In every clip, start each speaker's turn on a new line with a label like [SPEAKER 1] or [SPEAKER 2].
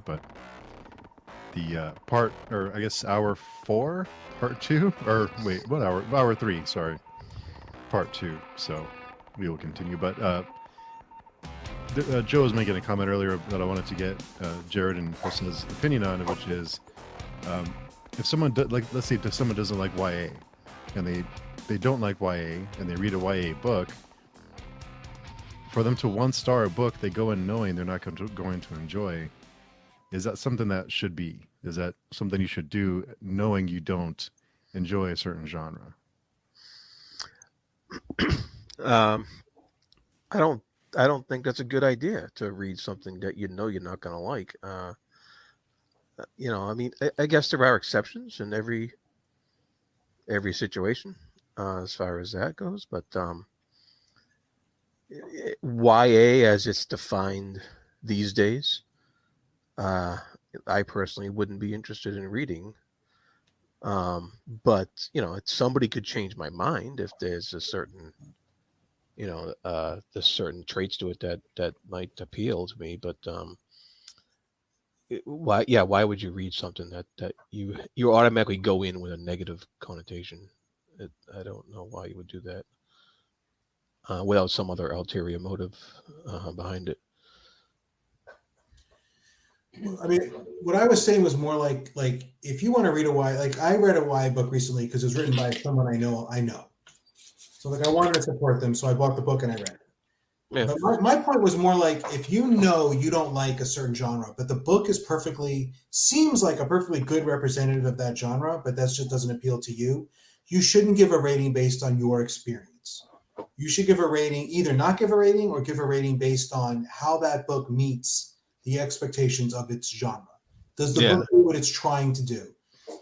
[SPEAKER 1] but the part, or I guess hour 4, part 2, or wait, what hour? Hour 3, sorry, part 2. So we will continue. But Joe was making a comment earlier that I wanted to get Jared and Preston's opinion on, which is um, if someone like, let's say if someone doesn't like YA, and they don't like YA, and they read a YA book, for them to 1-star a book they go in knowing they're not going to enjoy, is that something that should be? Is that something you should do knowing you don't enjoy a certain genre?
[SPEAKER 2] Um, I don't. I don't think that's a good idea to read something that you know you're not going to like. I mean, I guess there are exceptions in every situation as far as that goes, but YA, as it's defined these days, uh, I personally wouldn't be interested in reading. But somebody could change my mind if there's a certain, there's certain traits to it that might appeal to me. But why? Yeah, why would you read something that you automatically go in with a negative connotation? I don't know why you would do that without some other ulterior motive behind it.
[SPEAKER 3] I mean, what I was saying was more like if you want to read a Y, like I read a Y book recently because it was written by someone I know. So like I wanted to support them, so I bought the book and I read it.
[SPEAKER 2] Yeah,
[SPEAKER 3] But my point was more like if you know you don't like a certain genre, but the book is seems like a perfectly good representative of that genre, but that just doesn't appeal to you, you shouldn't give a rating based on your experience. You should give a rating, either not give a rating or give a rating based on how that book meets the expectations of its genre. Does the
[SPEAKER 2] yeah,
[SPEAKER 3] book do what it's trying to do?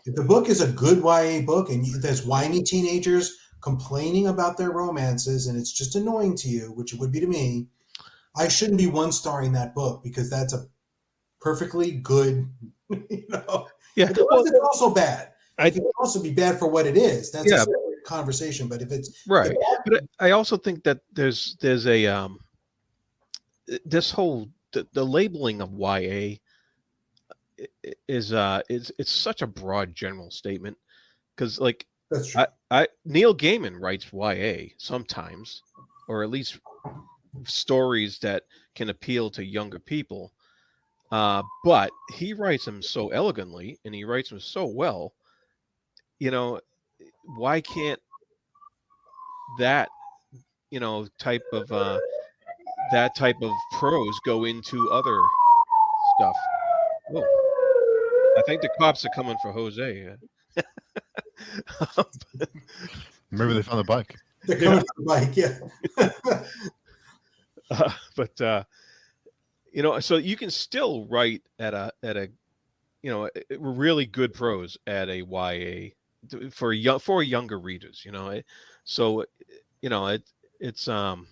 [SPEAKER 3] If the book is a good YA book and there's whiny teenagers complaining about their romances and it's just annoying to you, which it would be to me, I shouldn't be 1-starring that book because that's a perfectly good, you know.
[SPEAKER 2] yeah.
[SPEAKER 3] But the
[SPEAKER 2] Well,
[SPEAKER 3] rest of it also bad. It
[SPEAKER 2] I
[SPEAKER 3] can also be bad for what it is. That's a
[SPEAKER 2] yeah,
[SPEAKER 3] separate conversation. But if
[SPEAKER 2] right. But I also think that there's a this whole the labeling of YA is it's such a broad general statement because like
[SPEAKER 3] that's true.
[SPEAKER 2] I Neil Gaiman writes YA sometimes, or at least stories that can appeal to younger people. But he writes them so elegantly and he writes them so well. You know, why can't that type of prose go into other stuff? Whoa, I think the cops are coming for Jose.
[SPEAKER 1] Maybe they found the bike.
[SPEAKER 3] They're
[SPEAKER 2] Yeah,
[SPEAKER 3] coming from Mike, yeah.
[SPEAKER 2] but so you can still write at a really good prose at a YA for younger readers. So it's so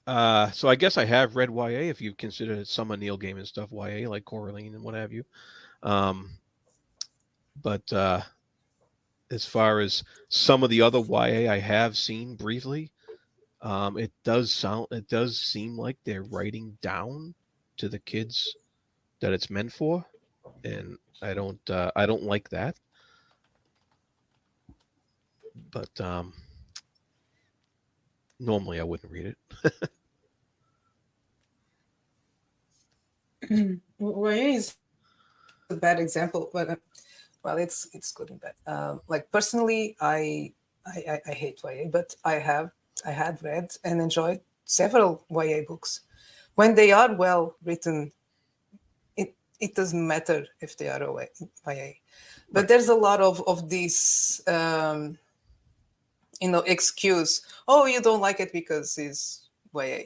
[SPEAKER 2] I guess I have read YA if you consider some of Neil Gaiman stuff YA, like Coraline and what have you. But as far as some of the other YA I have seen briefly, it does seem like they're writing down to the kids that it's meant for, and I don't like that. But normally I wouldn't read it.
[SPEAKER 4] YA is a bad example, but well, it's good and bad. Like personally, I hate YA, but I had read and enjoyed several YA books. When they are well written, it doesn't matter if they are YA. But there's a lot of these excuse. Oh, you don't like it because it's YA.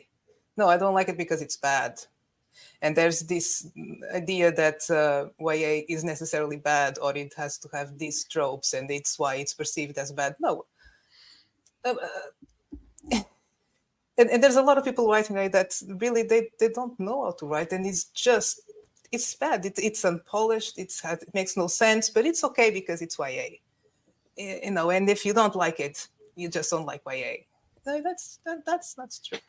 [SPEAKER 4] No, I don't like it because it's bad. And there's this idea that YA is necessarily bad, or it has to have these tropes, and it's why it's perceived as bad. No. And there's a lot of people writing that really they don't know how to write, and it's bad. It's unpolished. It makes no sense, but it's okay because it's YA. And if you don't like it, you just don't like YA. No, that's true.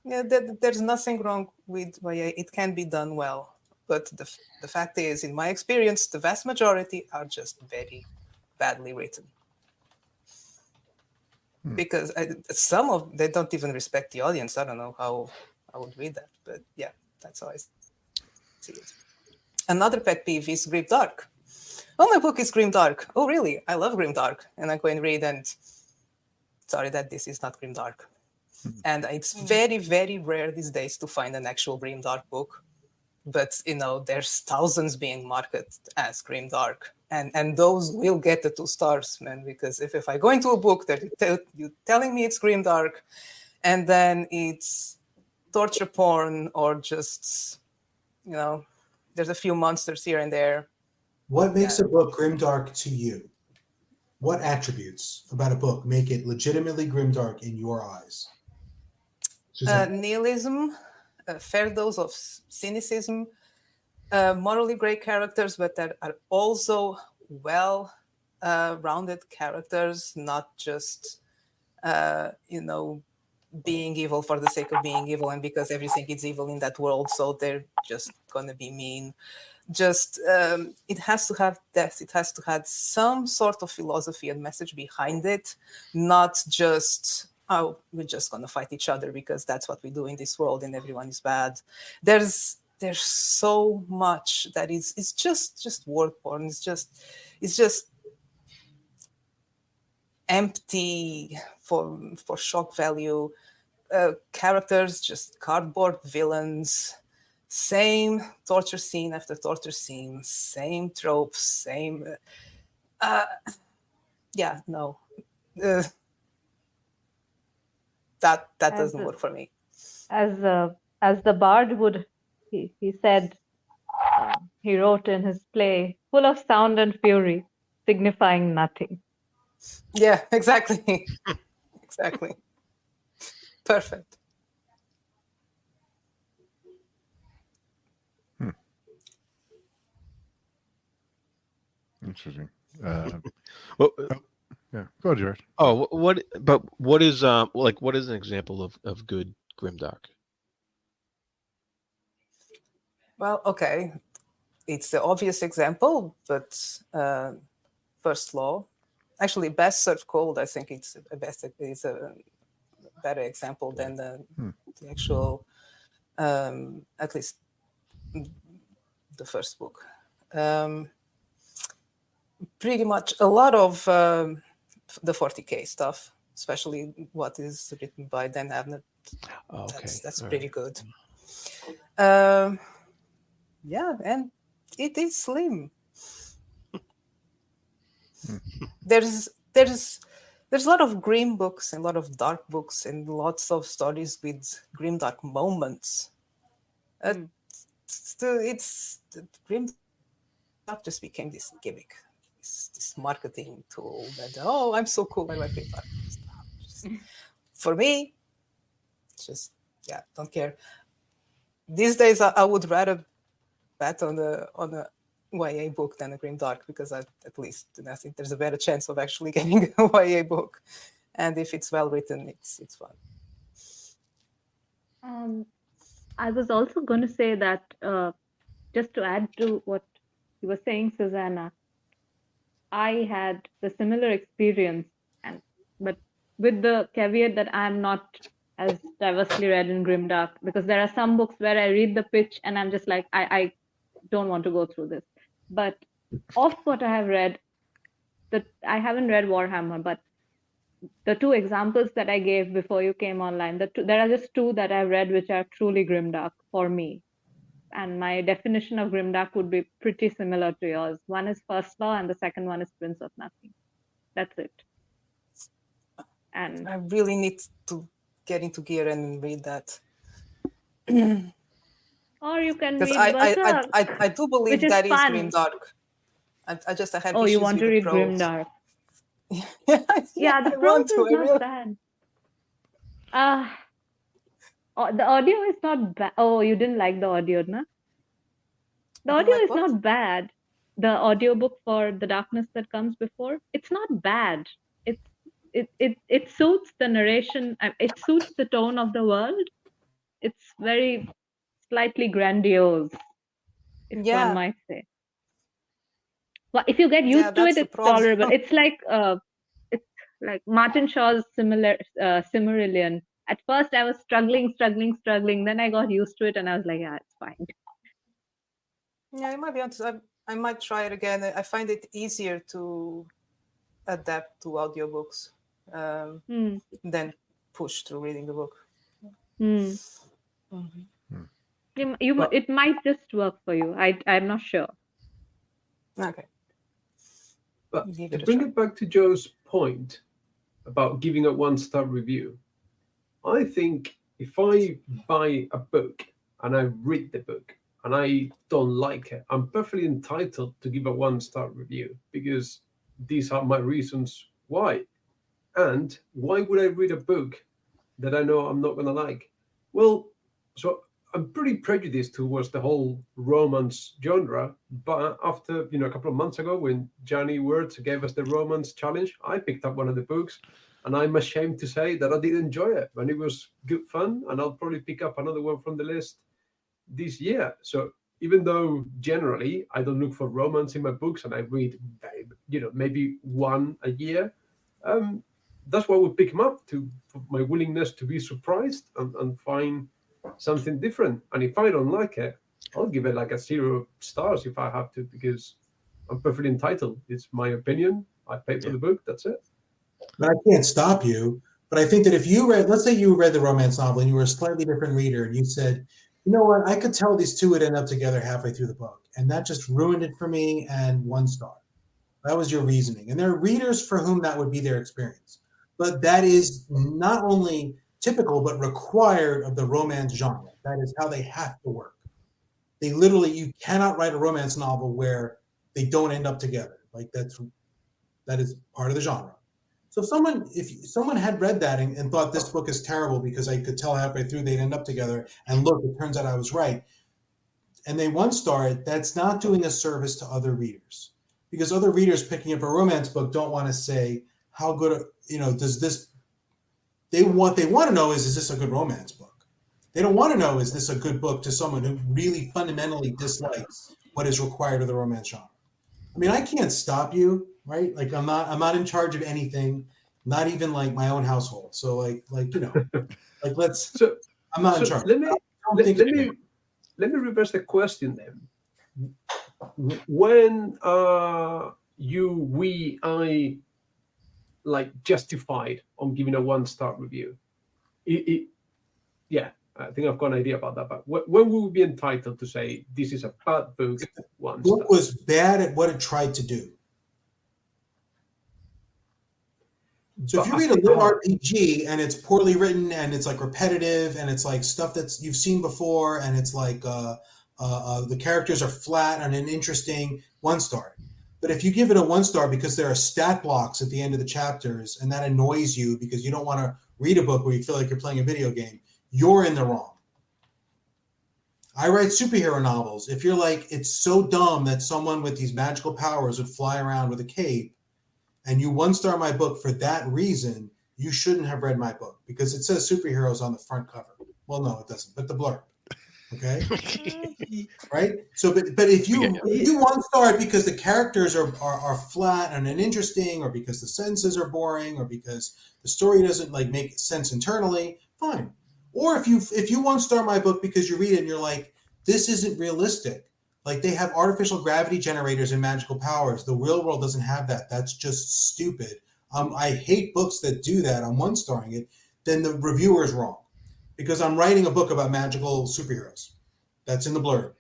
[SPEAKER 4] Yeah, there's nothing wrong with YA. It can be done well, but the fact is, in my experience, the vast majority are just very badly written. Because some of they don't even respect the audience. I don't know how I would read that, but yeah, that's how I see it. Another pet peeve is grimdark. Oh, my book is grimdark. Oh, really? I love grimdark, and I go and read, and sorry that this is not grimdark. And it's very, very rare these days to find an actual grimdark book. But there's thousands being marketed as grimdark, and those will get the 2 stars, man. Because if I go into a book that you telling me it's grimdark, and then it's torture porn or just there's a few monsters here and there.
[SPEAKER 3] What makes a book grimdark to you? What attributes about a book make it legitimately grimdark in your eyes?
[SPEAKER 4] Nihilism, a fair dose of cynicism, morally great characters, but that are also well-rounded characters, not just being evil for the sake of being evil, and because everything is evil in that world, so they're just gonna be mean. Just it has to have depth. It has to have some sort of philosophy and message behind it, not just we're just gonna fight each other because that's what we do in this world and everyone is bad. There's so much that it's just word porn. It's just empty for shock value. Characters just cardboard villains. Same torture scene after torture scene, same tropes, same. No, that doesn't work for me.
[SPEAKER 5] As the bard would, he said, he wrote in his play, full of sound and fury, signifying nothing.
[SPEAKER 4] Yeah, exactly, exactly. Perfect.
[SPEAKER 1] Interesting.
[SPEAKER 2] Well,
[SPEAKER 1] yeah, go ahead, Jared.
[SPEAKER 2] oh, what is what is an example of good grimdark?
[SPEAKER 4] Well, okay, it's the obvious example, but First Law, actually, Best Served Cold. I think it's a better example than the actual, at least the first book. Pretty much a lot of the 40K stuff, especially what is written by Dan Abnett.
[SPEAKER 2] Oh, okay.
[SPEAKER 4] That's
[SPEAKER 2] All
[SPEAKER 4] pretty
[SPEAKER 2] right.
[SPEAKER 4] good. Yeah, and it is slim. There's a lot of grim books and a lot of dark books and lots of stories with grim dark moments. It's grim dark just became this gimmick, this marketing tool that I'm so cool, I like grim dark stuff. For me, just don't care. These days I would rather bet on a YA book than a grimdark, because at least I think there's a better chance of actually getting a YA book, and if it's well written, it's fun.
[SPEAKER 5] I was also going to say that just to add to what you were saying, Susanna, I had the similar experience, but with the caveat that I'm not as diversely read in grimdark, because there are some books where I read the pitch and I'm just like, I don't want to go through this. But of what I have read, I haven't read Warhammer, but the 2 examples that I gave before you came online, there are just 2 that I've read which are truly grimdark for me. And my definition of grimdark would be pretty similar to yours. One is First Law and the second one is Prince of Nothing. That's it. And
[SPEAKER 4] I really need to get into gear and read that.
[SPEAKER 5] Or you can read
[SPEAKER 4] Berserk, I do believe that is grimdark. I had
[SPEAKER 5] Oh,
[SPEAKER 4] issues
[SPEAKER 5] you want
[SPEAKER 4] with
[SPEAKER 5] to read
[SPEAKER 4] the prose.
[SPEAKER 5] grimdark?
[SPEAKER 4] Yeah,
[SPEAKER 5] the prose is not bad. The audio is not bad. Oh, you didn't like the audio, no? The audio is not bad. The audiobook for The Darkness That Comes Before, it's not bad. It suits the narration. It suits the tone of the world. it's very slightly grandiose, if one might say. Well, if you get used to
[SPEAKER 4] that's
[SPEAKER 5] it,
[SPEAKER 4] the
[SPEAKER 5] it's
[SPEAKER 4] problem.
[SPEAKER 5] tolerable. It's like Martin Shaw's Silmarillion. At first, I was struggling. Then I got used to it, and I was like, yeah, it's fine.
[SPEAKER 4] Yeah, I might be honest. I might try it again. I find it easier to adapt to audiobooks than push through reading the book.
[SPEAKER 5] It might just work for you. I'm not sure.
[SPEAKER 4] Okay.
[SPEAKER 6] But to bring it back to Joe's point about giving a 1-star review, I think if I buy a book and I read the book and I don't like it, I'm perfectly entitled to give a 1-star review because these are my reasons why. And why would I read a book that I know I'm not going to like? Well, so I'm pretty prejudiced towards the whole romance genre, but after a couple of months ago when Johnny Words gave us the romance challenge, I picked up one of the books, and I'm ashamed to say that I did enjoy it, and it was good fun, and I'll probably pick up another one from the list this year. So even though generally I don't look for romance in my books, and I read maybe one a year, that's why we pick them up, for my willingness to be surprised and find something different. And if I don't like it, I'll give it like a 0 stars if I have to, because I'm perfectly entitled. It's my opinion. I paid for the book. That's it.
[SPEAKER 3] But I can't stop you. But I think that if you let's say you read the romance novel and you were a slightly different reader and you said, you know what, I could tell these two would end up together halfway through the book. And that just ruined it for me, and 1 star. That was your reasoning. And there are readers for whom that would be their experience. But that is not only typical, but required of the romance genre. That is how they have to work. They literally, you cannot write a romance novel where they don't end up together. Like that is part of the genre. So if someone had read that and thought this book is terrible because I could tell halfway through they'd end up together, and look, it turns out I was right, and they 1-star it, that's not doing a service to other readers. Because other readers picking up a romance book don't want to say, how good, does this, what they want to know is this a good romance book? They don't want to know, is this a good book to someone who really fundamentally dislikes what is required of the romance genre? I mean, I can't stop you, right? Like I'm not in charge of anything, not even like my own household. So like let's.
[SPEAKER 6] So
[SPEAKER 3] I'm not in charge.
[SPEAKER 6] Let me reverse the question then. When I like justified on giving a 1-star review, yeah, I think I've got an idea about that. But when will we be entitled to say this is a bad book?
[SPEAKER 3] The book was bad at what it tried to do. So if you read a little RPG and it's poorly written and it's like repetitive and it's like stuff that you've seen before and it's like the characters are flat and uninteresting, 1-star. But if you give it a 1-star because there are stat blocks at the end of the chapters and that annoys you because you don't want to read a book where you feel like you're playing a video game, you're in the wrong. I write superhero novels. If you're like, it's so dumb that someone with these magical powers would fly around with a cape, and you 1-star my book for that reason, you shouldn't have read my book because it says superheroes on the front cover. Well, no, it doesn't, but the blurb. Okay. Right. So, but if you 1-star it because the characters are flat and uninteresting, or because the sentences are boring, or because the story doesn't like make sense internally, fine. Or if you 1-star my book because you read it and you're like, this isn't realistic. Like they have artificial gravity generators and magical powers. The real world doesn't have that. That's just stupid. I hate books that do that. I'm 1-starring it. Then the reviewer is wrong because I'm writing a book about magical superheroes. That's in the blurb.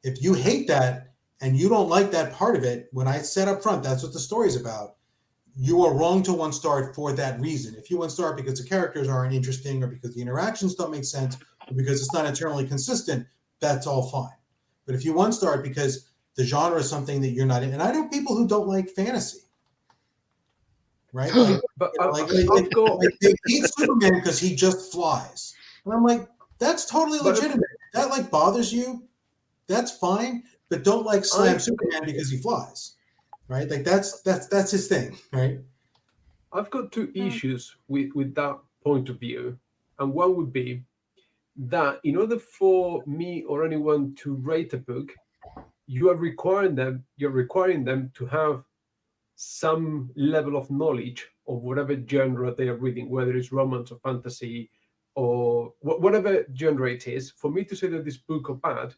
[SPEAKER 3] If you hate that and you don't like that part of it, when I said up front, that's what the story's about, you are wrong to 1-star it for that reason. If you 1-star it because the characters aren't interesting or because the interactions don't make sense or because it's not internally consistent, that's all fine. But if you 1-star it because the genre is something that you're not in, and I know people who don't like fantasy, right? Like, they hate Superman because he just flies. And I'm like, that's totally legitimate. That like bothers you, that's fine. But don't like slam Superman because he flies, right? Like that's his thing, right?
[SPEAKER 6] I've got 2 issues with that point of view, and one would be that in order for me or anyone to rate a book, you're requiring them to have some level of knowledge of whatever genre they are reading, whether it's romance or fantasy or whatever genre it is. For me to say that this book or bad,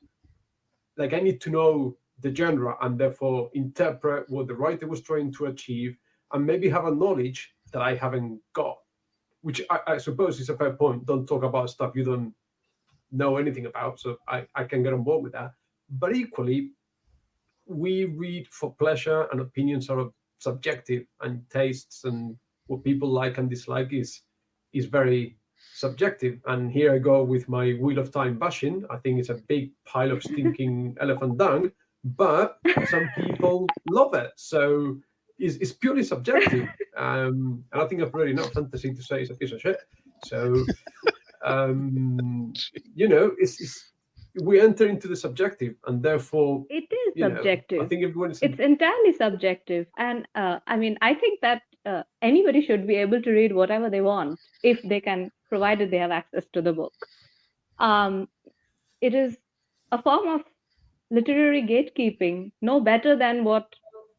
[SPEAKER 6] like, I need to know the genre and therefore interpret what the writer was trying to achieve, and maybe have a knowledge that I haven't got, which I suppose is a fair point. Don't talk about stuff you don't know anything about, so I can get on board with that. But equally, we read for pleasure, and opinions are subjective, and tastes and what people like and dislike is very subjective. And here I go with my Wheel of Time bashing. I think it's a big pile of stinking elephant dung, but some people love it, so it's purely subjective. And I think I've read enough fantasy to say it's a piece of shit. So it's we enter into the subjective, and therefore
[SPEAKER 5] it is subjective.
[SPEAKER 6] I think everyone is.
[SPEAKER 5] It's entirely subjective, and I think that anybody should be able to read whatever they want if they can, provided they have access to the book. It is a form of literary gatekeeping, no better than what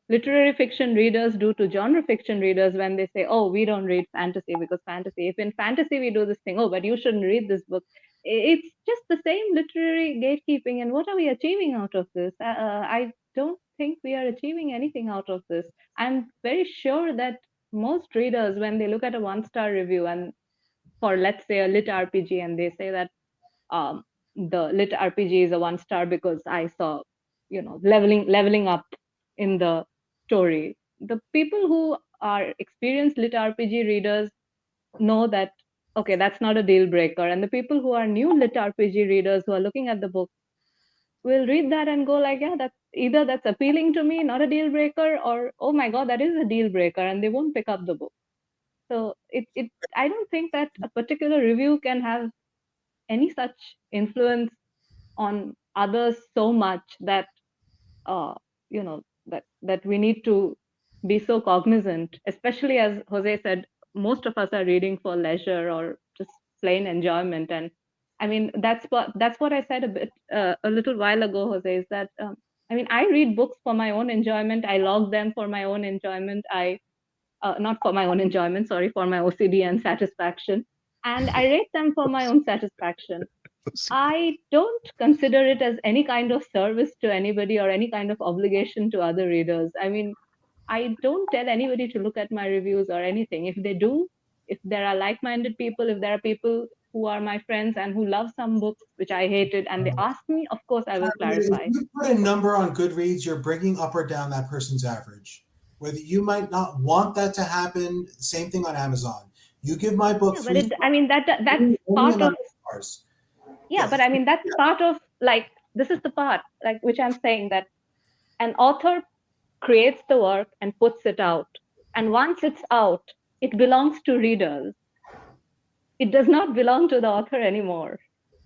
[SPEAKER 5] literary fiction readers do to genre fiction readers when they say, oh, we don't read fantasy because fantasy, if in fantasy we do this thing, oh, but you shouldn't read this book. It's just the same literary gatekeeping. And what are we achieving out of this? I don't think we are achieving anything out of this. I'm very sure that most readers, when they look at a 1-star review and for, let's say, a lit RPG, and they say that the lit RPG is a 1-star because I saw, leveling up in the story. The people who are experienced lit RPG readers know that, okay, that's not a deal breaker. And the people who are new lit RPG readers who are looking at the book will read that and go like, yeah, that's appealing to me, not a deal breaker, or, oh my God, that is a deal breaker, and they won't pick up the book. So I don't think that a particular review can have any such influence on others so much that that we need to be so cognizant, especially as Jose said, most of us are reading for leisure or just plain enjoyment. And I mean, that's what I said a little while ago, Jose, is that I read books for my own enjoyment. I log them for my own enjoyment. Not for my own enjoyment, sorry, for my OCD and satisfaction. And I rate them for my own satisfaction. I don't consider it as any kind of service to anybody or any kind of obligation to other readers. I mean, I don't tell anybody to look at my reviews or anything. If they do, if there are like-minded people, if there are people who are my friends and who love some books which I hated and they ask me, of course I will clarify.
[SPEAKER 3] If you put a number on Goodreads, you're bringing up or down that person's average. Whether you might not want that to happen, same thing on Amazon. You give my book
[SPEAKER 5] but that's part of stars. Yeah, but I mean, that's part of, like, this is the part, like, which I'm saying, that an author creates the work and puts it out. And once it's out, it belongs to readers. It does not belong to the author anymore.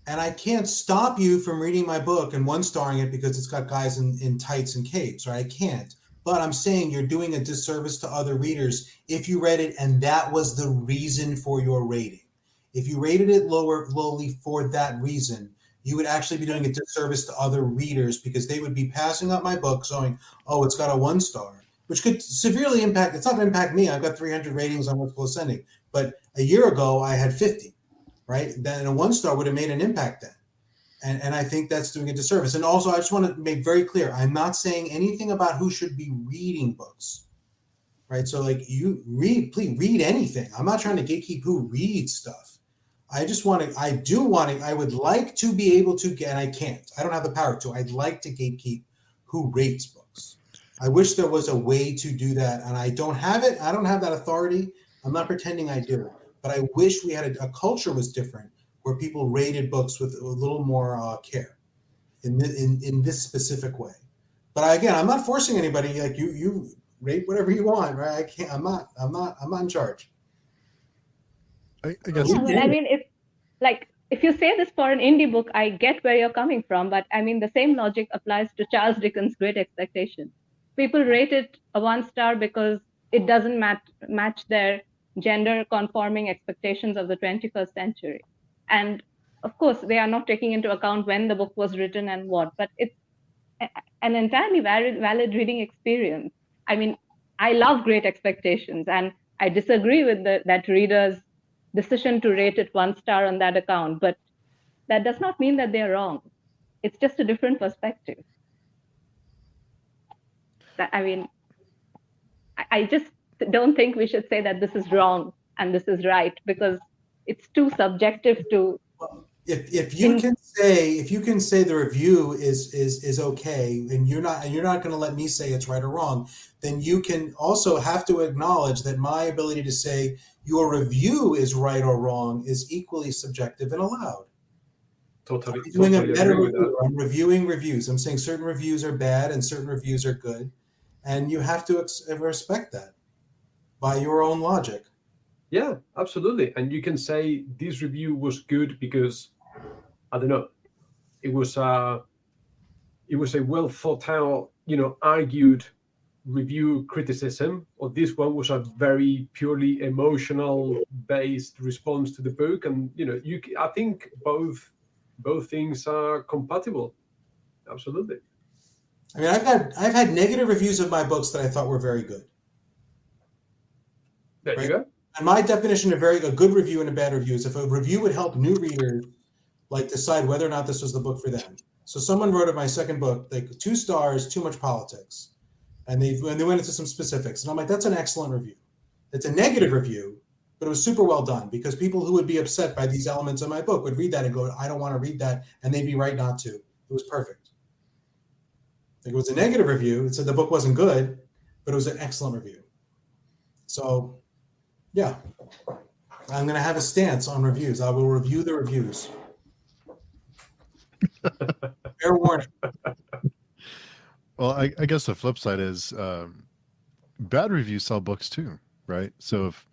[SPEAKER 3] And I can't stop you from reading my book and 1-starring it because it's got guys in tights and capes, right? I can't. But I'm saying you're doing a disservice to other readers if you read it and that was the reason for your rating. If you rated it lowly for that reason, you would actually be doing a disservice to other readers because they would be passing up my book saying, oh, it's got a 1-star, which could severely impact, it's not going to impact me. I've got 300 ratings on Vertical Ascending. But a year ago, I had 50, right? Then a 1-star would have made an impact then. And I think that's doing a disservice. And also, I just want to make very clear, I'm not saying anything about who should be reading books, right? So, like, you please read anything. I'm not trying to gatekeep who reads stuff. I would like to be able to get, and I can't. I don't have the power to. I'd like to gatekeep who rates books. I wish there was a way to do that, and I don't have it. I don't have that authority. I'm not pretending I do. But I wish we had a culture was different where people rated books with a little more care in this specific way. But again, I'm not forcing anybody. Like you rate whatever you want, right? I can't. I'm not in charge.
[SPEAKER 1] I guess.
[SPEAKER 5] Yeah, but I mean, if you say this for an indie book, I get where you're coming from. But I mean, the same logic applies to Charles Dickens' Great Expectations. People rate it a 1-star because it doesn't match their gender-conforming expectations of the 21st century. And of course, they are not taking into account when the book was written and what, but it's an entirely valid reading experience. I mean, I love Great Expectations, and I disagree with that reader's decision to rate it 1 star on that account, but that does not mean that they're wrong. It's just a different perspective. I mean, I just don't think we should say that this is wrong and this is right, because it's too subjective to.
[SPEAKER 3] If you can say the review is okay, and you're not going to let me say it's right or wrong, then you can also have to acknowledge that my ability to say your review is right or wrong is equally subjective and allowed.
[SPEAKER 6] Totally,
[SPEAKER 3] I'm doing
[SPEAKER 6] totally
[SPEAKER 3] a better
[SPEAKER 6] agree with
[SPEAKER 3] review.
[SPEAKER 6] that.
[SPEAKER 3] I'm reviewing reviews. I'm saying certain reviews are bad and certain reviews are good, and you have to respect that by your own logic.
[SPEAKER 6] Yeah, absolutely. And you can say this review was good because, I don't know, it was a well thought out, argued review criticism, or this one was a very purely emotional based response to the book. And I think both things are compatible. Absolutely.
[SPEAKER 3] I mean, I've had negative reviews of my books that I thought were very good.
[SPEAKER 6] There
[SPEAKER 3] Right?
[SPEAKER 6] you go.
[SPEAKER 3] And my definition of a good review and a bad review is if a review would help new readers decide whether or not this was the book for them. So someone wrote of my second book, 2 stars, too much politics. And they went into some specifics. And I'm like, that's an excellent review. It's a negative review, but it was super well done, because people who would be upset by these elements of my book would read that and go, I don't want to read that. And they'd be right not to. It was perfect. It was a negative review. It said the book wasn't good, but it was an excellent review. So, yeah, I'm going to have a stance on reviews. I will review the reviews. Fair warning.
[SPEAKER 1] Well, I guess the flip side is bad reviews sell books too, right? So if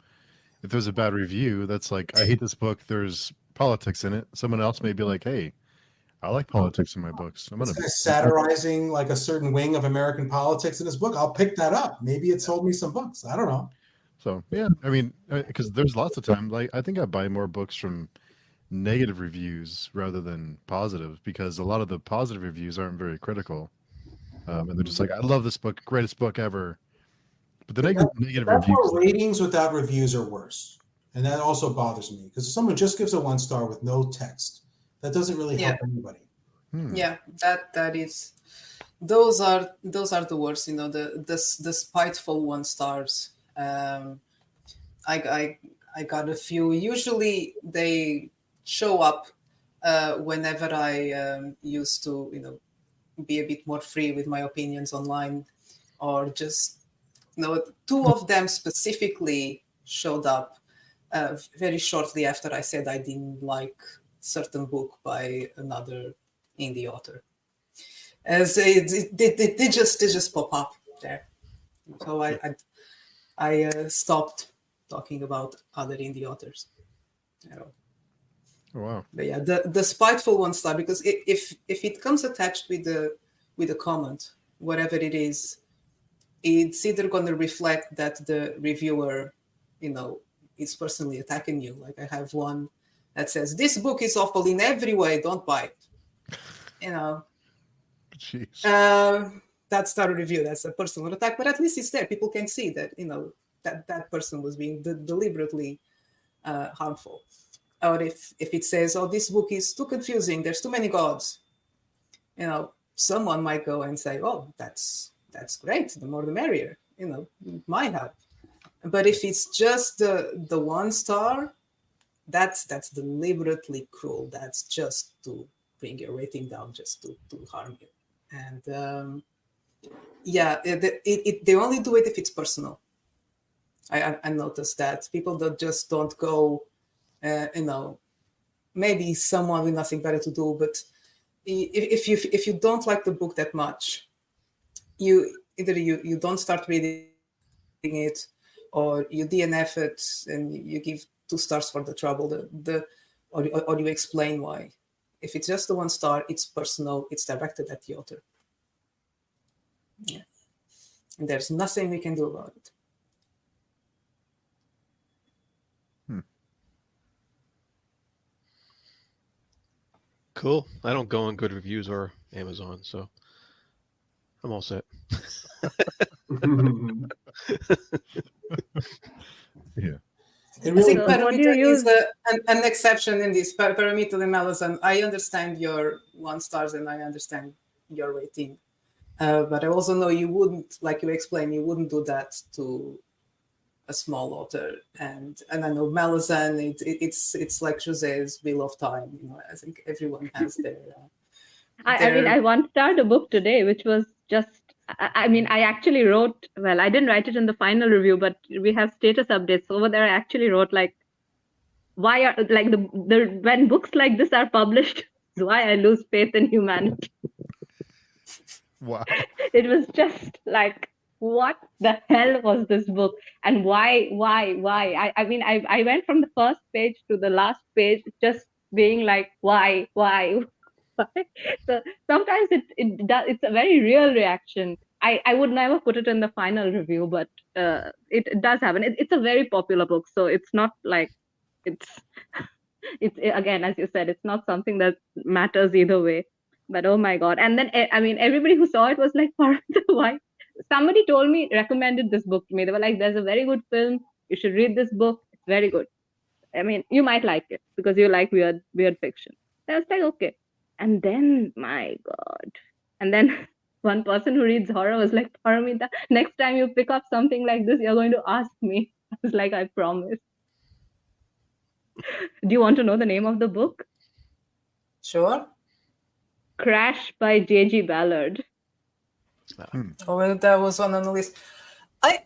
[SPEAKER 1] there's a bad review, that's like, I hate this book, there's politics in it. Someone else may be like, hey, I like politics in my books.
[SPEAKER 3] It's kind of satirizing a certain wing of American politics in his book. I'll pick that up. Maybe it sold me some books. I don't know.
[SPEAKER 1] So, yeah, I mean, because there's lots of time, I think I buy more books from negative reviews rather than positive, because a lot of the positive reviews aren't very critical. And they're just like, I love this book, greatest book ever. But the negative
[SPEAKER 3] That's
[SPEAKER 1] reviews,
[SPEAKER 3] where ratings without reviews are worse. And that also bothers me, because if someone just gives a 1 star with no text, that doesn't really help anybody.
[SPEAKER 4] Yeah, that is, those are the worst, the spiteful 1 stars. I got a few. Usually they show up whenever I used to be a bit more free with my opinions online, or just 2 of them specifically showed up very shortly after I said I didn't like certain book by another indie author. As they just pop up there. So I stopped talking about other indie authors.
[SPEAKER 1] Oh, wow.
[SPEAKER 4] But yeah, the spiteful 1 star, because if it comes attached with a comment, whatever it is, it's either going to reflect that the reviewer, is personally attacking you. Like, I have one that says, "This book is awful in every way. Don't buy it."
[SPEAKER 1] Jeez.
[SPEAKER 4] That's not a review. That's a personal attack. But at least it's there. People can see that that person was being deliberately harmful. Or if it says, "Oh, this book is too confusing. There's too many gods," someone might go and say, "Oh, that's great. The more the merrier." It might help. But if it's just the 1 star, that's deliberately cruel. That's just to bring your rating down, just to harm you. And they only do it if it's personal. I noticed that people don't go, maybe someone with nothing better to do, but if you don't like the book that much, you don't start reading it, or you DNF it and you give 2 stars for the trouble, or you explain why. If it's just the 1 star, it's personal, it's directed at the author. Yeah. And there's nothing we can do about it.
[SPEAKER 2] Cool. I don't go on good reviews or Amazon, so I'm all set.
[SPEAKER 1] Yeah.
[SPEAKER 3] It
[SPEAKER 4] I
[SPEAKER 3] really
[SPEAKER 4] think
[SPEAKER 5] So what do
[SPEAKER 4] Paramita
[SPEAKER 5] you
[SPEAKER 4] is
[SPEAKER 5] use?
[SPEAKER 4] an exception in this. Paramita and Malazan, I understand your 1 stars and I understand your rating. But I also know you wouldn't, like you explained, you wouldn't do that to a small author. And I know Malazan, it's like José's Wheel of Time. You know, I think everyone has their.
[SPEAKER 5] I mean, I once started a book today, which was just, I mean, I actually wrote, well, I didn't write it in the final review, but we have status updates over there. I actually wrote like, why are, like when books like this are published, why I lose faith in humanity.
[SPEAKER 1] Wow.
[SPEAKER 5] It was just like, what the hell was this book? And why? I mean, I went from the first page to the last page, just being like, why? So sometimes it's a very real reaction. I would never put it in the final review, but it does happen. It's a very popular book, so it's not like it's it's again, as you said, it's not something that matters either way. But oh my god! And then I mean, everybody who saw it was like, why? Somebody told me, recommended this book to me. They were like, "There's a very good film. You should read this book. It's very good. I mean, you might like it because you like weird fiction." I was like, okay. And then, my God. And then one person who reads horror was like, Paramita, next time you pick up something like this, you're going to ask me. I was like, I promise. Do you want to know the name of the book?
[SPEAKER 4] Sure.
[SPEAKER 5] Crash by J.G. Ballard.
[SPEAKER 4] Oh, well, that was on the list. I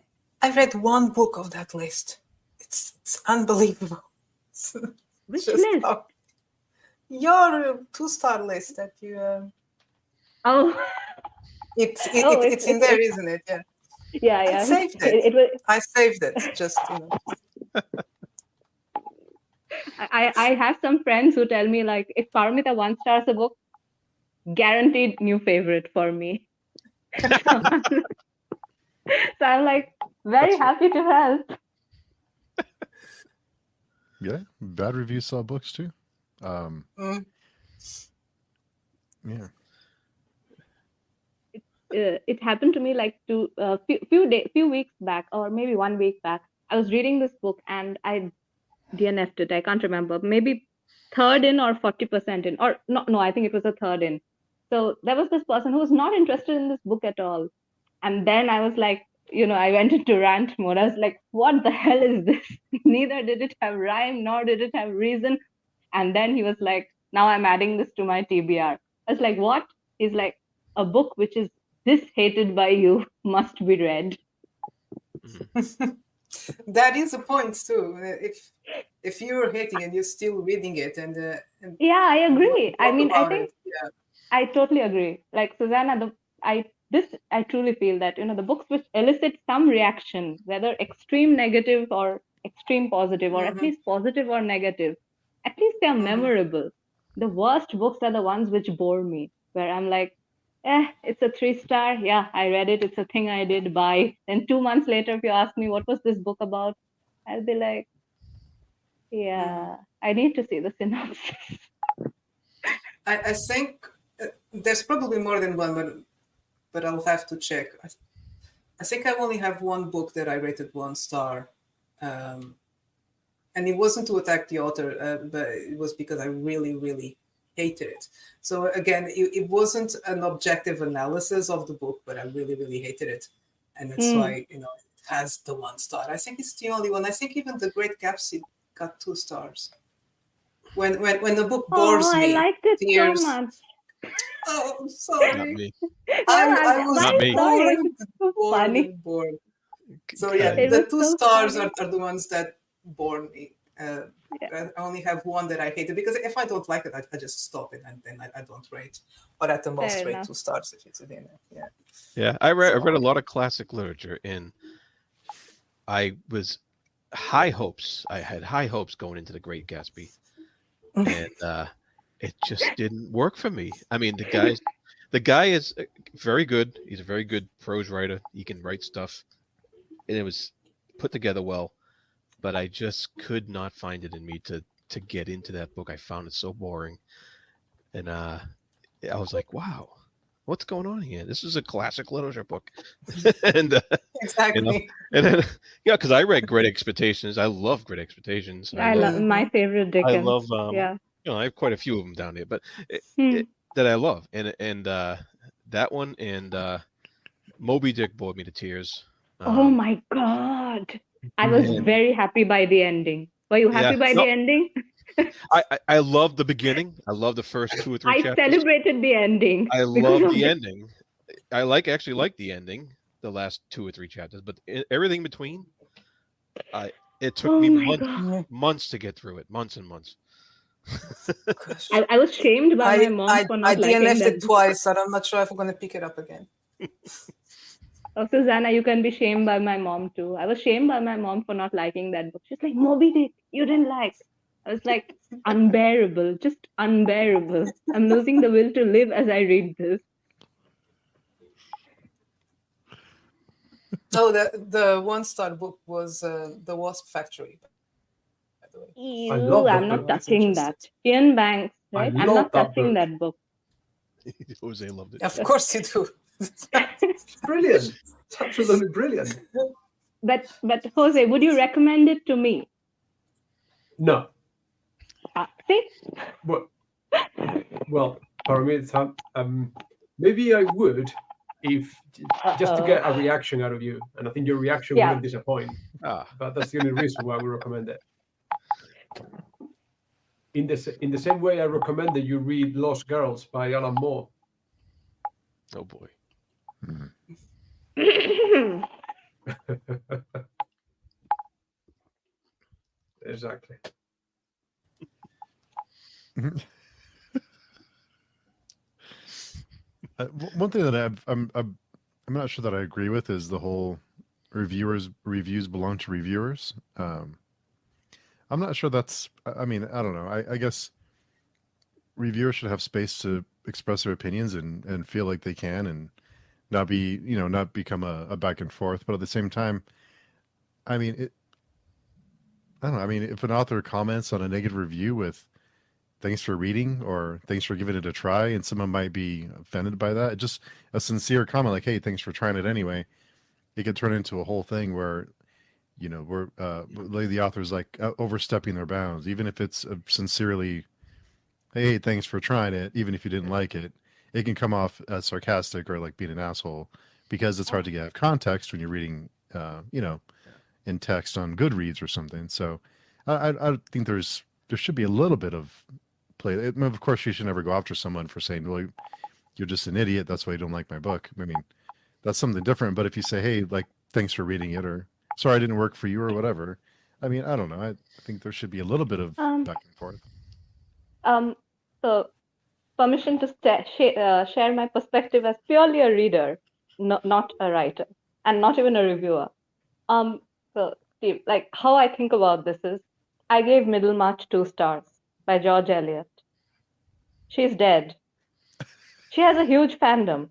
[SPEAKER 4] read one book of that list. It's unbelievable.
[SPEAKER 5] Which
[SPEAKER 4] Just
[SPEAKER 5] list?
[SPEAKER 4] Your 2-star list that you.
[SPEAKER 5] Oh.
[SPEAKER 4] It's in there, isn't it? Yeah.
[SPEAKER 5] Yeah.
[SPEAKER 4] I saved it. I saved it. Just
[SPEAKER 5] I have some friends who tell me like, if Paramita 1 stars a book, guaranteed new favorite for me. So I'm like very happy to help.
[SPEAKER 1] Yeah, bad reviews sell books too. Yeah.
[SPEAKER 5] It happened to me like few weeks back, or maybe 1 week back. I was reading this book and I DNF'd it. I can't remember. Maybe third in or 40% in, or no, I think it was a third in. So there was this person who was not interested in this book at all. And then I was like, I went into rant mode. I was like, what the hell is this? Neither did it have rhyme, nor did it have reason. And then he was like, now I'm adding this to my TBR. I was like, what? He's like, a book which is this hated by you must be read.
[SPEAKER 4] That is a point too. If you're hating and you're still reading it, and
[SPEAKER 5] yeah, I agree. I mean, I think
[SPEAKER 4] yeah.
[SPEAKER 5] I totally agree. Like Susanna, I truly feel that the books which elicit some reaction, whether extreme negative or extreme positive, or at least positive or negative, at least they're memorable. The worst books are the ones which bore me, where I'm like, it's a 3-star. Yeah, I read it. It's a thing I did. Bye. Then 2 months later, if you ask me what was this book about, I'll be like, yeah, I need to see the synopsis.
[SPEAKER 4] I think there's probably more than one, but I'll have to check. I think I only have one book that I rated 1 star, and it wasn't to attack the author, but it was because I really, really hated it. So again, it wasn't an objective analysis of the book, but I really, really hated it, and that's why it has the 1 star. I think it's the only one. I think even The Great Gatsby got 2 stars. When the book bores me,
[SPEAKER 5] I liked it
[SPEAKER 4] tears.
[SPEAKER 5] so much.
[SPEAKER 4] Oh, I'm sorry.
[SPEAKER 2] Not me.
[SPEAKER 4] I was
[SPEAKER 2] Not me.
[SPEAKER 4] bored. So yeah, the 2 stars are the ones that bore me. I only have one that I hated, because if I don't like it, I just stop it, and then I don't rate, or at the most rate 2 stars if it's a dinner.
[SPEAKER 2] I read a lot of classic literature, and I was high hopes. I had high hopes going into The Great Gatsby, and it just didn't work for me. I mean, the guy is very good. He's a very good prose writer. He can write stuff, and it was put together well. But I just could not find it in me to get into that book. I found it so boring. And I was like, wow, what's going on here? This is a classic literature book. And
[SPEAKER 4] Exactly.
[SPEAKER 2] and then because I read Great Expectations. I love Great Expectations.
[SPEAKER 5] I love my favorite
[SPEAKER 2] I
[SPEAKER 5] Dickens.
[SPEAKER 2] love
[SPEAKER 5] Yeah.
[SPEAKER 2] I have quite a few of them down there, but
[SPEAKER 5] Hmm.
[SPEAKER 2] that I love, and that one and Moby Dick bored me to tears.
[SPEAKER 5] Oh my God. I was
[SPEAKER 2] and-
[SPEAKER 5] very happy by the ending. Were you happy by
[SPEAKER 2] No,
[SPEAKER 5] the ending?
[SPEAKER 2] I love the beginning. I love the first 2 or 3
[SPEAKER 5] I
[SPEAKER 2] chapters.
[SPEAKER 5] celebrated the ending.
[SPEAKER 2] I
[SPEAKER 5] because
[SPEAKER 2] love
[SPEAKER 5] of
[SPEAKER 2] the
[SPEAKER 5] it.
[SPEAKER 2] ending. I actually like the ending, the last 2 or 3 chapters, but everything between, it took
[SPEAKER 5] Oh
[SPEAKER 2] me
[SPEAKER 5] my God.
[SPEAKER 2] months to get through it, months and months.
[SPEAKER 4] Gosh.
[SPEAKER 5] I was shamed by my mom for
[SPEAKER 4] I
[SPEAKER 5] not liking
[SPEAKER 4] DNF'd
[SPEAKER 5] that
[SPEAKER 4] it
[SPEAKER 5] book.
[SPEAKER 4] twice, so I'm not sure if I'm going to pick it up again.
[SPEAKER 5] Oh, Susanna, you can be shamed by my mom too. I was shamed by my mom for not liking that book. She's like, Moby Dick, you didn't like. I was like, unbearable, just unbearable. I'm losing the will to live as I read this.
[SPEAKER 4] Oh, the one-star book was The Wasp Factory, by the way.
[SPEAKER 5] Ew,
[SPEAKER 6] love that
[SPEAKER 5] I'm not
[SPEAKER 6] book.
[SPEAKER 5] touching that. Ian Banks,
[SPEAKER 6] I
[SPEAKER 5] right? I'm
[SPEAKER 6] love
[SPEAKER 5] not
[SPEAKER 6] that
[SPEAKER 5] touching
[SPEAKER 6] book.
[SPEAKER 5] that book.
[SPEAKER 2] Jose loved it.
[SPEAKER 4] Of course you do.
[SPEAKER 6] It's brilliant. It's absolutely brilliant.
[SPEAKER 5] But Jose, would you recommend it to me?
[SPEAKER 6] No.
[SPEAKER 5] See?
[SPEAKER 6] Well, for me, it's maybe I would if just to get a reaction out of you, and I think your reaction wouldn't disappoint. But that's the only reason why we recommend it. In the same way, I recommend that you read Lost Girls by Alan Moore.
[SPEAKER 2] Oh boy.
[SPEAKER 6] Exactly.
[SPEAKER 1] One thing that I'm not sure that I agree with is the whole reviews belong to reviewers. I'm not sure that's. I mean, I don't know. I guess reviewers should have space to express their opinions and feel like they can and not be not become a back and forth. But at the same time, I mean, I don't know. I mean, if an author comments on a negative review with "thanks for reading" or "thanks for giving it a try," and someone might be offended by that, just a sincere comment like, "Hey, thanks for trying it anyway," it could turn into a whole thing where we're the author's like overstepping their bounds, even if it's sincerely, "Hey, thanks for trying it," even if you didn't like it, it can come off as sarcastic or like being an asshole because it's hard to get context when you're reading, in text on Goodreads or something. So I think there should be a little bit of play. Of course, you should never go after someone for saying, "Well, you're just an idiot. That's why you don't like my book." I mean, that's something different. But if you say, "Hey, like, thanks for reading it," or "Sorry, I didn't work for you," or whatever, I mean, I don't know. I think there should be a little bit of back and forth.
[SPEAKER 5] So permission to share my perspective as purely a reader, not a writer, and not even a reviewer. So Steve, like how I think about this is, I gave Middlemarch 2 stars by George Eliot. She's dead. She has a huge fandom.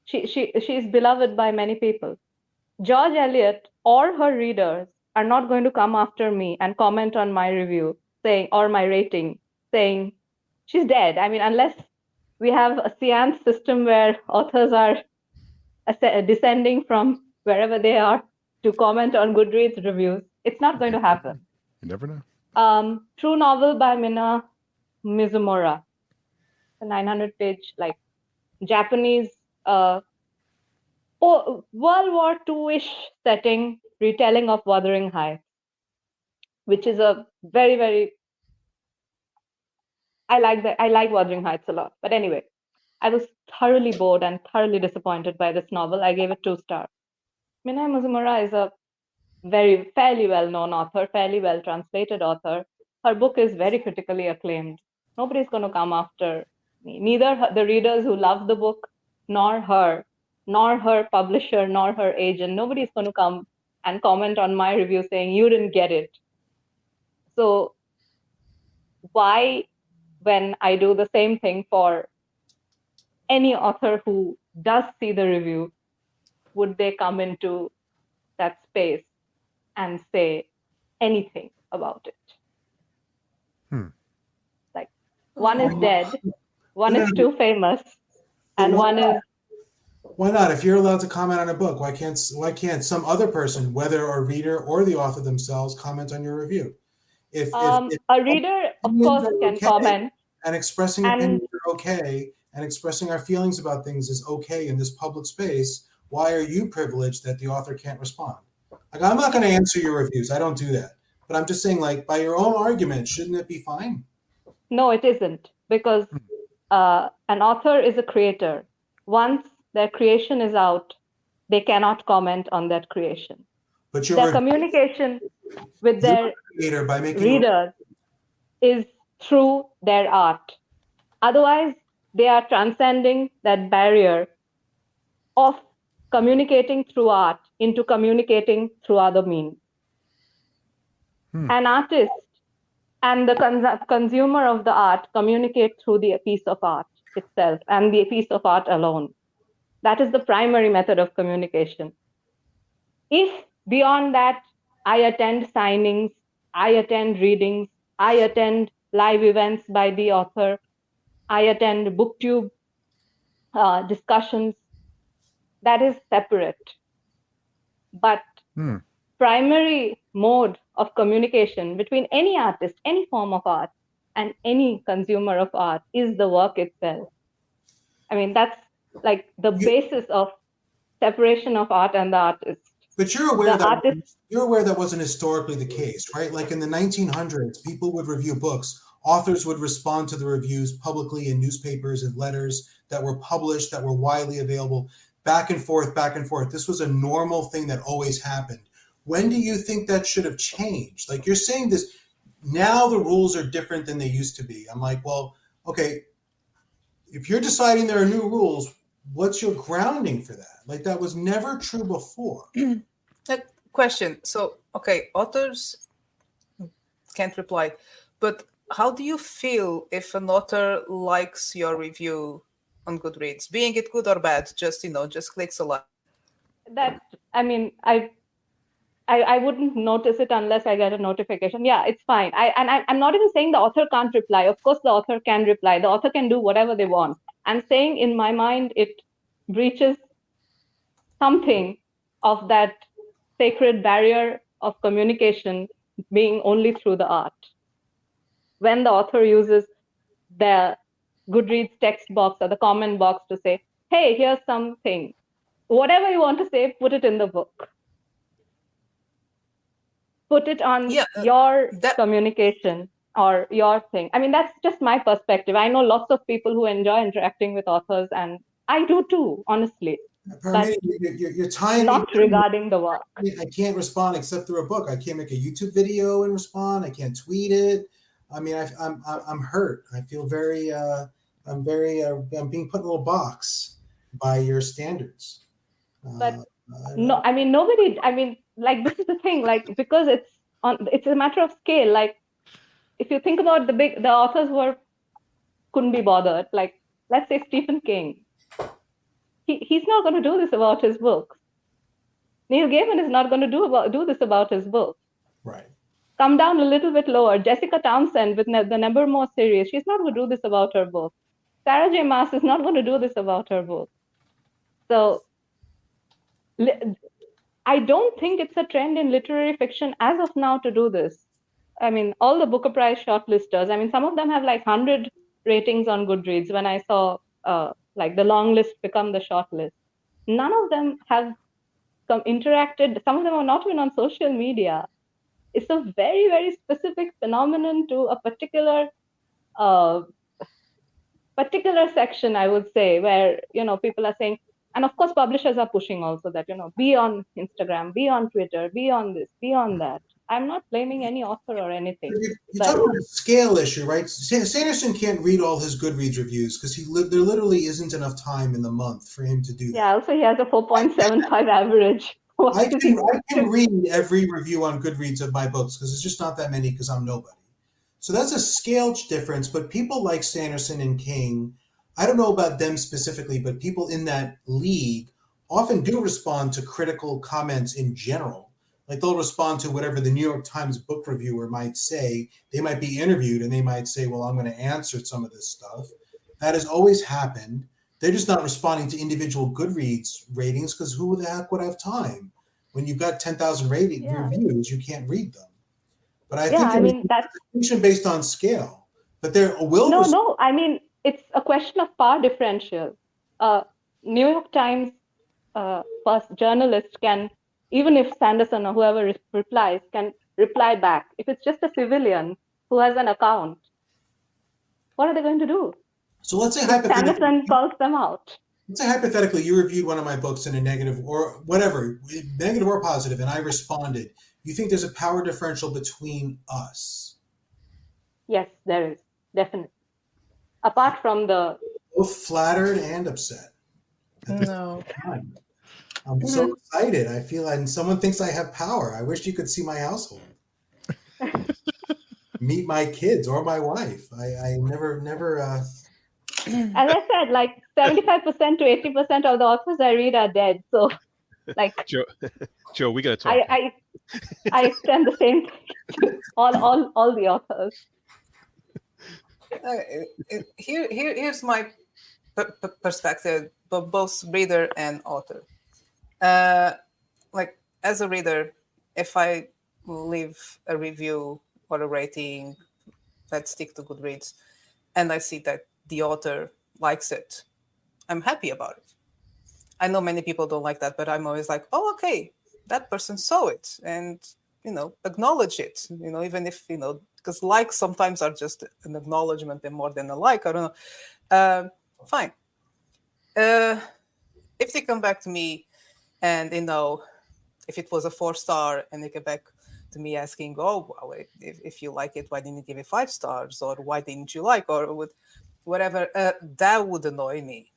[SPEAKER 5] She's beloved by many people. George Eliot or her readers are not going to come after me and comment on my review saying, or my rating saying, she's dead. I mean, unless we have a seance system where authors are descending from wherever they are to comment on Goodreads reviews, it's not going to happen.
[SPEAKER 1] You never know.
[SPEAKER 5] True novel by Mina Mizumura, a 900-page like Japanese World War II-ish setting retelling of Wuthering Heights, which is a very, very I like Wuthering Heights a lot. But anyway, I was thoroughly bored and thoroughly disappointed by this novel. I gave it 2 stars. Mina Mizumura is a fairly well-known author, fairly well-translated author. Her book is very critically acclaimed. Nobody's going to come after me. Neither the readers who love the book, nor her publisher, nor her agent. Nobody's going to come and comment on my review saying, you didn't get it. So why, when I do the same thing for any author who does see the review, would they come into that space and say anything about it? Like, one is dead, One
[SPEAKER 3] No,
[SPEAKER 5] is
[SPEAKER 3] no,
[SPEAKER 5] too famous,
[SPEAKER 3] But
[SPEAKER 5] and
[SPEAKER 3] why
[SPEAKER 5] one
[SPEAKER 3] not?
[SPEAKER 5] is
[SPEAKER 3] Why not? If you're allowed to comment on a book, why can't some other person, whether a reader or the author themselves, comment on your review? If
[SPEAKER 5] a reader, of
[SPEAKER 3] opinions
[SPEAKER 5] course,
[SPEAKER 3] are
[SPEAKER 5] can
[SPEAKER 3] okay
[SPEAKER 5] comment,
[SPEAKER 3] and expressing
[SPEAKER 5] and
[SPEAKER 3] opinions are okay and expressing our feelings about things is okay in this public space, why are you privileged that the author can't respond? Like, I'm not going to answer your reviews. I don't do that. But I'm just saying, like, by your own argument, shouldn't it be fine?
[SPEAKER 5] no, it isn't, because an author is a creator. Once their creation is out, they cannot comment on that creation.
[SPEAKER 3] But
[SPEAKER 5] Their communication with
[SPEAKER 3] you're
[SPEAKER 5] their
[SPEAKER 3] a creator by making
[SPEAKER 5] readers is through their art. Otherwise, they are transcending that barrier of communicating through art into communicating through other means. An artist and the consumer of the art communicate through the piece of art itself and the piece of art alone. That is the primary method of communication. If beyond that, I attend signings, I attend readings, I attend live events by the author, I attend booktube discussions, that is separate. But primary mode of communication between any artist, any form of art, and any consumer of art is the work itself. I mean, that's like the basis of separation of art and the artist.
[SPEAKER 3] But you're aware
[SPEAKER 5] The
[SPEAKER 3] that wasn't historically the case, right? Like in the 1900s, people would review books. Authors would respond to the reviews publicly in newspapers and letters that were published, that were widely available, back and forth, back and forth. This was a normal thing that always happened. When do you think that should have changed? Like, you're saying this, now the rules are different than they used to be. I'm like, well, okay, if you're deciding there are new rules, what's your grounding for that? Like, that was never true before.
[SPEAKER 4] Question. So, okay, authors can't reply, but how do you feel if an author likes your review on Goodreads, being it good or bad? Just clicks a like.
[SPEAKER 5] that, I mean, I wouldn't notice it unless I get a notification. Yeah, it's fine. I'm not even saying the author can't reply. Of course, the author can reply. The author can do whatever they want. I'm saying in my mind, it breaches something of that sacred barrier of communication being only through the art. When the author uses the Goodreads text box or the comment box to say, hey, here's something. Whatever you want to say, put it in the book. Put it on your communication or your thing. I mean, that's just my perspective. I know lots of people who enjoy interacting with authors, and I do too, honestly.
[SPEAKER 3] But you're tying
[SPEAKER 5] not regarding the work.
[SPEAKER 3] I can't respond except through a book. I can't make a YouTube video and respond. I can't tweet it. I mean, I'm hurt. I feel very I'm being put in a little box by your standards.
[SPEAKER 5] But no, I mean, nobody. I mean, like, this is the thing. Like, because it's a matter of scale. Like, if you think about the authors who couldn't be bothered. Like, let's say Stephen King. He's not going to do this about his books. Neil Gaiman is not going to do this about his book.
[SPEAKER 3] Right.
[SPEAKER 5] Come down a little bit lower. Jessica Townsend with the Nevermore series. She's not going to do this about her book. Sarah J. Maas is not going to do this about her book. So I don't think it's a trend in literary fiction as of now to do this. I mean, all the Booker Prize shortlisters, I mean, some of them have like 100 ratings on Goodreads. When I saw like the long list become the short list, none of them have interacted. Some of them are not even on social media. It's a very, very specific phenomenon to a particular section, I would say, where, people are saying, and of course, publishers are pushing also that, be on Instagram, be on Twitter, be on this, be on that. I'm not blaming any author or anything.
[SPEAKER 3] You're talking about a scale issue, right? Sanderson can't read all his Goodreads reviews because there literally isn't enough time in the month for him to do that.
[SPEAKER 5] Yeah, also he has a 4.75 average.
[SPEAKER 3] I can read every review on Goodreads of my books because it's just not that many because I'm nobody. So that's a scale difference, but people like Sanderson and King, I don't know about them specifically, but people in that league often do respond to critical comments in general. Like, they'll respond to whatever the New York Times book reviewer might say. They might be interviewed and they might say, well, I'm going to answer some of this stuff. That has always happened. They're just not responding to individual Goodreads ratings because who the heck would have time? When you've got 10,000 reviews, you can't read them. But I think that's a distinction based on scale. But there will
[SPEAKER 5] no. I mean, it's a question of power differential. New York Times first journalist can, even if Sanderson or whoever replies, can reply back. If it's just a civilian who has an account, what are they going to do?
[SPEAKER 3] So let's say
[SPEAKER 5] Sanderson calls them out.
[SPEAKER 3] Let's say hypothetically you reviewed one of my books in a negative or whatever, negative or positive, and I responded. You think there's a power differential between us?
[SPEAKER 5] Yes, there is, definitely. Apart from the...
[SPEAKER 3] Both flattered and upset.
[SPEAKER 4] No.
[SPEAKER 3] I'm so excited. I feel like someone thinks I have power. I wish you could see my household. Meet my kids or my wife. I never
[SPEAKER 5] As I said, like 75% to 80% of the authors I read are dead. So, like,
[SPEAKER 2] Joe, we gotta talk.
[SPEAKER 5] I extend the same thing to all the authors.
[SPEAKER 4] Here's my perspective, both reader and author. Like, as a reader, if I leave a review or a rating, let's stick to Goodreads, and I see that the author likes it, I'm happy about it. I know many people don't like that, but I'm always like, oh, okay, that person saw it, and acknowledge it. Even if because likes sometimes are just an acknowledgement and more than a like. I don't know. Fine. If they come back to me, and if it was a 4-star, and they come back to me asking, oh, well, if you like it, why didn't you give it 5 stars, or why didn't you like, or whatever, that would annoy me.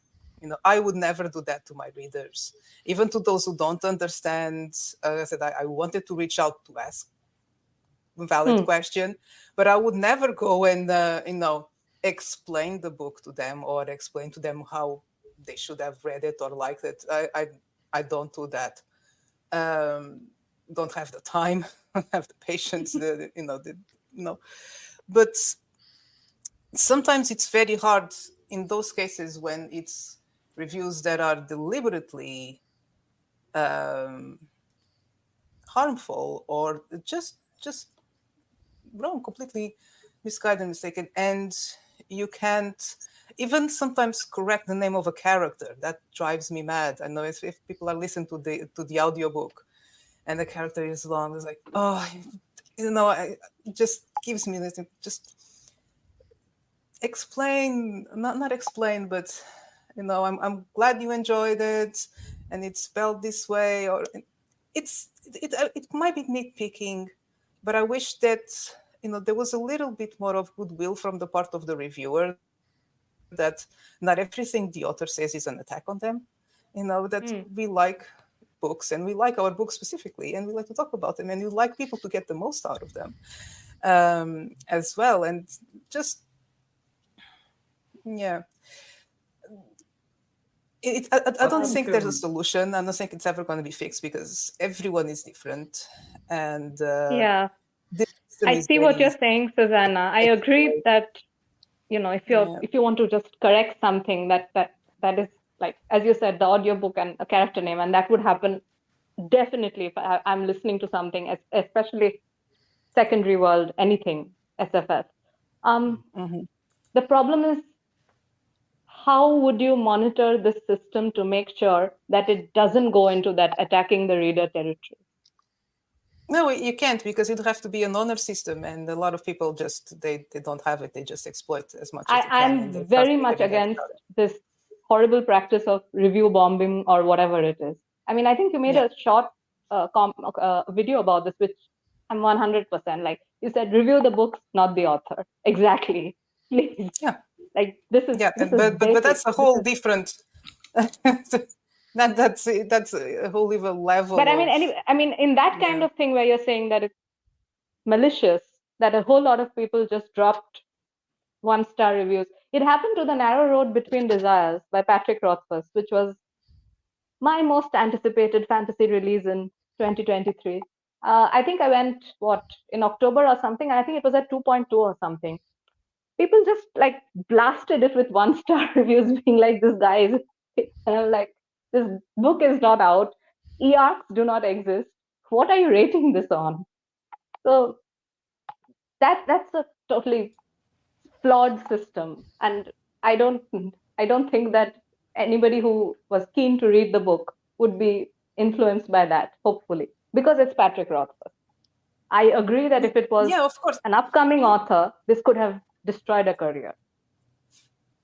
[SPEAKER 4] I would never do that to my readers, even to those who don't understand. I said I wanted to reach out to ask a valid question, but I would never go and explain the book to them or explain to them how they should have read it or liked it. I don't do that. Don't have the time, don't have the patience. But sometimes it's very hard in those cases when it's reviews that are deliberately harmful or just wrong, completely misguided and mistaken, and you can't even sometimes correct the name of a character. That drives me mad. I know if people are listening to the audiobook and the character is long, it's like, oh, it just gives me this, just explain, not explain, but I'm glad you enjoyed it, and it's spelled this way, or it might be nitpicking, but I wish that there was a little bit more of goodwill from the part of the reviewer, that not everything the author says is an attack on them. That we like books, and we like our books specifically, and we like to talk about them, and we like people to get the most out of them as well. And just I don't think there's a solution. I don't think it's ever going to be fixed because everyone is different. And
[SPEAKER 5] I see what you're saying, Susanna. I agree that if you want to just correct something that is, like, as you said, the audiobook and a character name, and that would happen definitely if I'm listening to something, especially secondary world, anything SFS. The problem is, how would you monitor this system to make sure that it doesn't go into that attacking the reader territory?
[SPEAKER 4] No, you can't, because it would have to be an honor system, and a lot of people just they don't have it. They just exploit as much as they can.
[SPEAKER 5] I'm very much against this horrible practice of review bombing or whatever it is. I mean, I think you made a short video about this, which I'm 100% like. You said review the books, not the author. Exactly. Please.
[SPEAKER 4] Yeah.
[SPEAKER 5] Like this is
[SPEAKER 4] but that's a whole different. That's a whole level.
[SPEAKER 5] But I mean, in that kind of thing where you're saying that it's malicious, that a whole lot of people just dropped 1-star reviews. It happened to The Narrow Road Between Desires by Patrick Rothfuss, which was my most anticipated fantasy release in 2023. I think I went in October or something. I think it was at 2.2 or something. people just like blasted it with 1-star reviews, being like, this guy is, and I'm like, this book is not out. E-arcs do not exist. What are you rating this on? So that's a totally flawed system, and I don't think that anybody who was keen to read the book would be influenced by that, hopefully, because it's Patrick Rothfuss. I agree that if it was
[SPEAKER 4] Yeah, of course.
[SPEAKER 5] an upcoming author, this could have destroyed a career.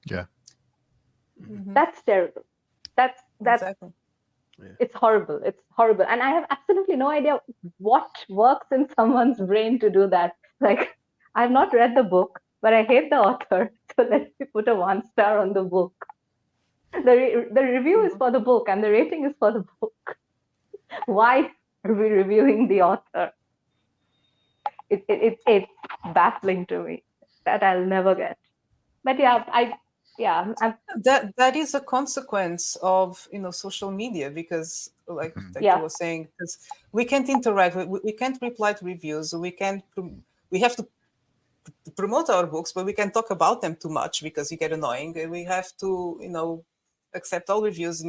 [SPEAKER 1] Yeah.
[SPEAKER 4] Mhm.
[SPEAKER 5] That's terrible. That's
[SPEAKER 4] Exactly.
[SPEAKER 5] It's horrible. It's horrible. And I have absolutely no idea what works in someone's brain to do that. Like, I've not read the book, but I hate the author. So let me put a 1-star on the book. The review is for the book and the rating is for the book. Why are we reviewing the author? It's baffling to me that I'll never get. But yeah,
[SPEAKER 4] that is a consequence of social media, because like
[SPEAKER 5] Yeah.
[SPEAKER 4] you were saying, because we can't interact, we can't reply to reviews, we have to promote our books, but we can't talk about them too much because you get annoying, and we have to accept all reviews,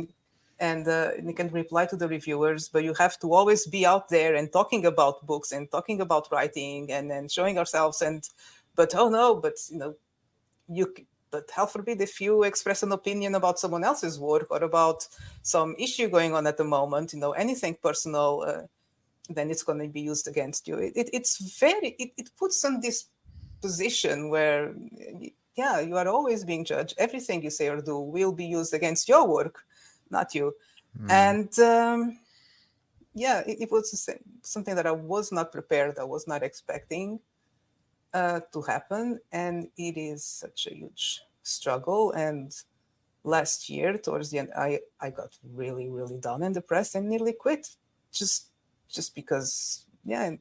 [SPEAKER 4] and you can reply to the reviewers, but you have to always be out there and talking about books and talking about writing and showing ourselves, but hell forbid if you express an opinion about someone else's work or about some issue going on at the moment, anything personal, then it's going to be used against you. It puts on this position where, yeah, you are always being judged. Everything you say or do will be used against your work, not you. And it was something that I was not prepared, I was not expecting to happen, and it is such a huge struggle. And last year towards the end, I got really, really down and depressed and nearly quit, just because and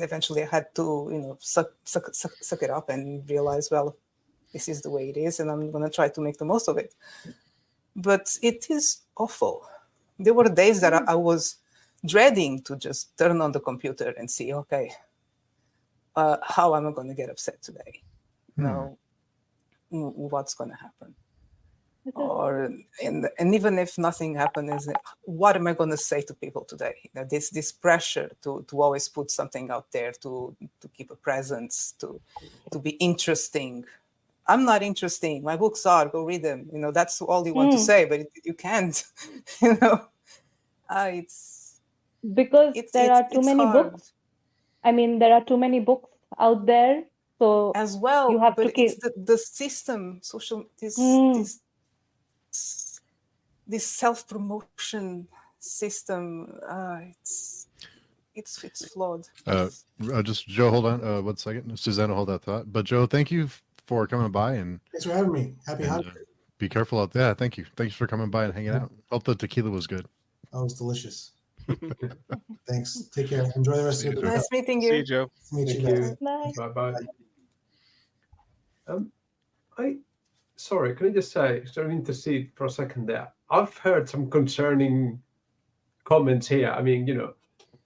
[SPEAKER 4] eventually I had to suck it up and realize, well, this is the way it is and I'm going to try to make the most of it. But it is awful. There were days that I was dreading to just turn on the computer and see, okay, how am I going to get upset today? What's going to happen? And even if nothing happens, what am I going to say to people today? This pressure to always put something out there, to keep a presence, to be interesting. I'm not interesting. My books are. Go read them. That's all you want to say, but you can't. It's
[SPEAKER 5] because there are too many
[SPEAKER 4] hard.
[SPEAKER 5] books. I mean, there are too many books out there, so
[SPEAKER 4] as well.
[SPEAKER 5] You have
[SPEAKER 4] but
[SPEAKER 5] to keep
[SPEAKER 4] it's the system, social this self-promotion system. It's flawed.
[SPEAKER 1] Just Joe, hold on 1 second. Susanna, hold that thought. But Joe, thank you for coming by, and
[SPEAKER 3] thanks for having me. Happy Hanukkah.
[SPEAKER 1] Be careful out there. Thank you. Thanks for coming by and hanging out. Hope the tequila was good.
[SPEAKER 3] Oh, it was delicious. Thanks. Take care. Enjoy the rest of your day.
[SPEAKER 4] Nice meeting you.
[SPEAKER 2] See you, Joe.
[SPEAKER 3] Meet
[SPEAKER 6] Thank
[SPEAKER 3] you guys.
[SPEAKER 6] you. Bye. Sorry, can I just say, sort of intercede for a second there? I've heard some concerning comments here. I mean,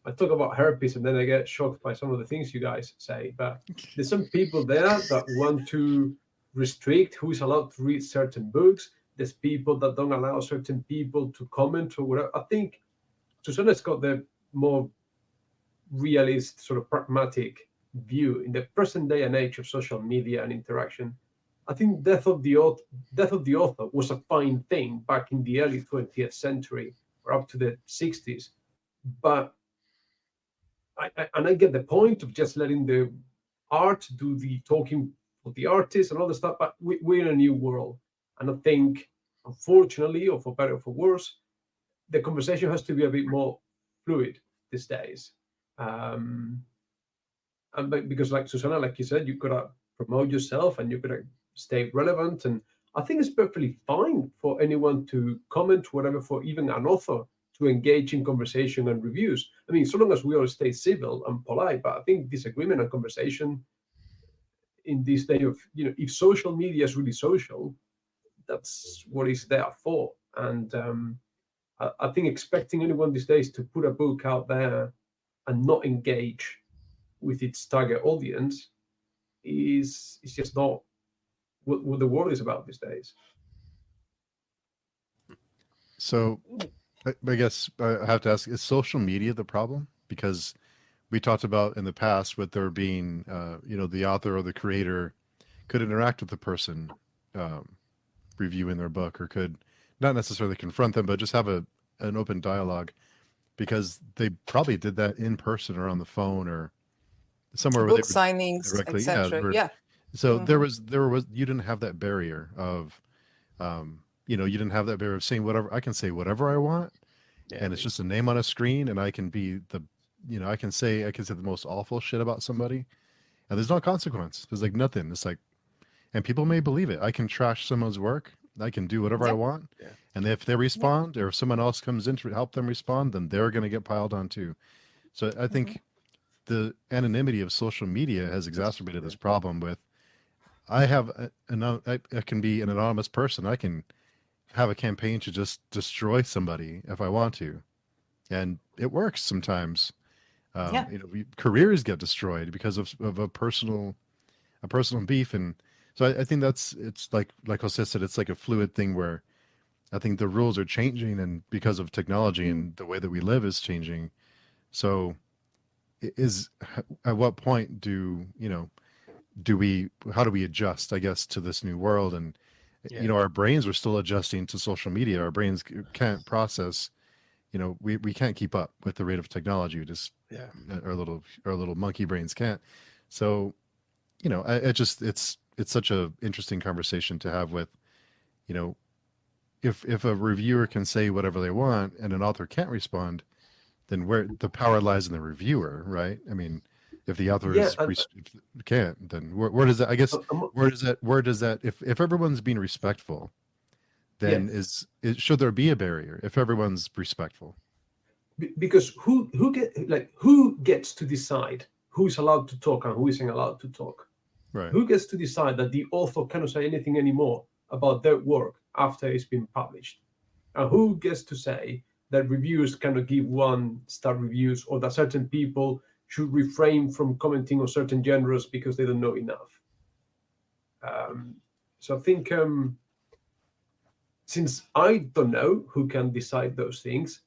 [SPEAKER 6] I talk about herpes and then I get shocked by some of the things you guys say, but there's some people there that want to restrict who's allowed to read certain books. There's people that don't allow certain people to comment or whatever. I think Susanna's got the more realist, sort of pragmatic view in the present day and age of social media and interaction. I think death of the author was a fine thing back in the early 20th century or up to the 60s. But I get the point of just letting the art do the talking for the artist and all the stuff, but we're in a new world. And I think, unfortunately, or for better or for worse, the conversation has to be a bit more fluid these days. And because like Susanna, like you said, you've got to promote yourself and you've got to stay relevant. And I think it's perfectly fine for anyone to comment whatever, for even an author to engage in conversation and reviews. I mean, so long as we all stay civil and polite, but I think disagreement and conversation in this day of, if social media is really social, that's what it's there for. And I think expecting anyone these days to put a book out there and not engage with its target audience is just not what the world is about these days.
[SPEAKER 1] So I guess I have to ask, is social media the problem? Because we talked about in the past with there being, the author or the creator could interact with the person reviewing their book, or could not necessarily confront them, but just have an open dialogue, because they probably did that in person or on the phone or somewhere where
[SPEAKER 4] Book
[SPEAKER 1] they were
[SPEAKER 4] signings,
[SPEAKER 1] directly.
[SPEAKER 4] etc.
[SPEAKER 1] Yeah.
[SPEAKER 4] Yeah.
[SPEAKER 1] So
[SPEAKER 4] Mhm.
[SPEAKER 1] there was you didn't have that barrier of, you didn't have that barrier of saying whatever. I can say whatever I want, and it's just a name on a screen, and I can be I can say the most awful shit about somebody, and there's no consequence. There's like nothing. It's like, and people may believe it. I can trash someone's work. I can do whatever I
[SPEAKER 4] Yeah.
[SPEAKER 1] want.
[SPEAKER 2] Yeah.
[SPEAKER 1] And if they respond, or if someone else comes in to help them respond, then they're going to get piled on too. So I think the anonymity of social media has exacerbated this problem with, I can be an anonymous person. I can have a campaign to just destroy somebody if I want to. And it works sometimes.
[SPEAKER 4] Yeah.
[SPEAKER 1] Careers get destroyed because of a personal beef. And so I think it's like Jose said, it's like a fluid thing where I think the rules are changing, and because of technology and the way that we live is changing. So at what point how do we adjust, I guess, to this new world? And our brains are still adjusting to social media. Our brains can't process, we can't keep up with the rate of technology. We just, our little monkey brains can't. So, it's such a interesting conversation to have with, if a reviewer can say whatever they want and an author can't respond, then where the power lies in the reviewer, right? I mean, if the author can't, then where does that? I guess where does that? If everyone's being respectful, then should there be a barrier if everyone's respectful?
[SPEAKER 6] Because who gets to decide who's allowed to talk and who isn't allowed to talk?
[SPEAKER 1] Right.
[SPEAKER 6] Who gets to decide that the author cannot say anything anymore about their work after it's been published? And who gets to say that reviewers cannot give 1-star reviews, or that certain people should refrain from commenting on certain genres because they don't know enough? So I think, since I don't know who can decide those things,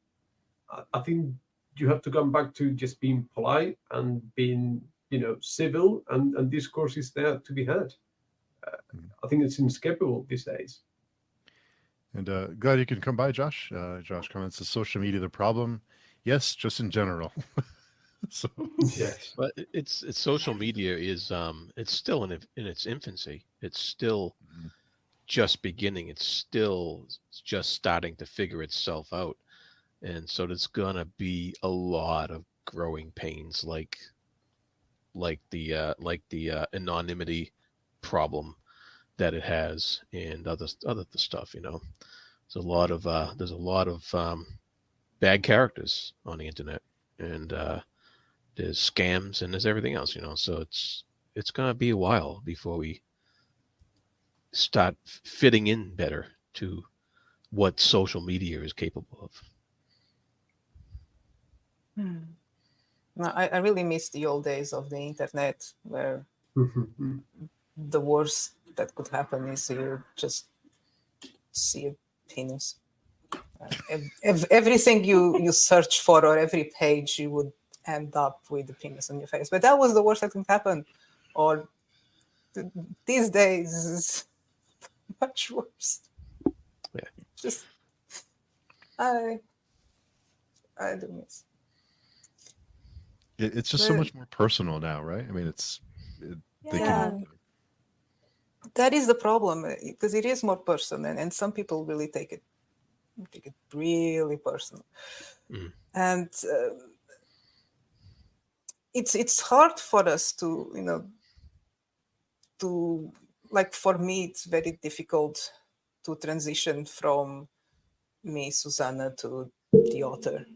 [SPEAKER 6] I think you have to come back to just being polite and being, civil, and discourse is there to be heard. I think it's inescapable these days.
[SPEAKER 1] And glad you can come by, Josh. Josh comments, is social media the problem? Yes, just in general. So
[SPEAKER 6] Yes,
[SPEAKER 2] but it's social media is it's still in its infancy. It's still just beginning. It's still just starting to figure itself out, and so there's gonna be a lot of growing pains, like the anonymity problem that it has, and other stuff. There's a lot of bad characters on the internet, and there's scams, and there's everything else. So it's gonna be a while before we start fitting in better to what social media is capable of.
[SPEAKER 4] No, I really miss the old days of the internet, where the worst that could happen is you just see opinions. Everything you search for, or every page, you would end up with opinions on your face. But that was the worst that could happen. Or these days is much worse.
[SPEAKER 2] Yeah.
[SPEAKER 4] Just I do miss.
[SPEAKER 1] it's just so much more personal now, right? I mean,
[SPEAKER 4] that is the problem, because it is more personal, and some people really take it really personal. And it's hard for us to like, for me it's very difficult to transition from me, Susanna, to the author,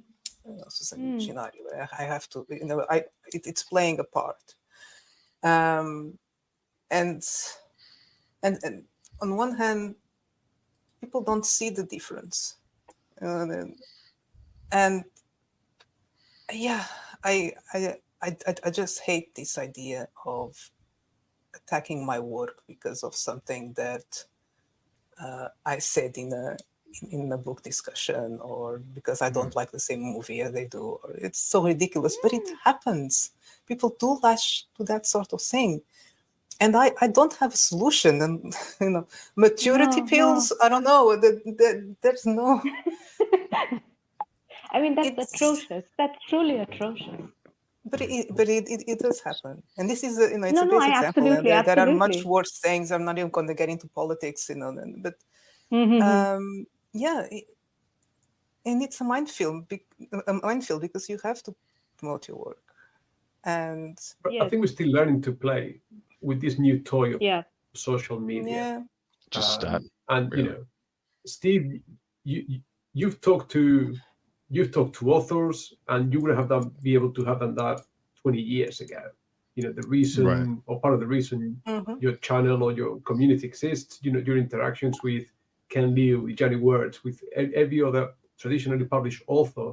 [SPEAKER 4] Susanna Gennari. I have to, it's playing a part, and on one hand, people don't see the difference, and yeah, I just hate this idea of attacking my work because of something that I said in a book discussion, or because I don't like the same movie as they do. Or it's so ridiculous, but it happens. People do lash to that sort of thing. And I don't have a solution. And, maturity pills, I don't know. There's no...
[SPEAKER 5] I mean, that's atrocious. That's truly atrocious.
[SPEAKER 4] But it does happen. And this is, it's a basic example.
[SPEAKER 5] Absolutely,
[SPEAKER 4] And there are much
[SPEAKER 5] absolutely.
[SPEAKER 4] worse things. I'm not even going to get into politics, but yeah, and it's a minefield because you have to promote your work. And
[SPEAKER 6] but I think we're still learning to play with this new toy of social media.
[SPEAKER 4] Yeah.
[SPEAKER 2] Just start.
[SPEAKER 6] And really. Steve, you've talked to authors, and you would have be able to have done that 20 years ago. The reason, or part of the reason, your channel or your community exists. Your interactions with Ken Liu, with Johnny Words, with every other traditionally published author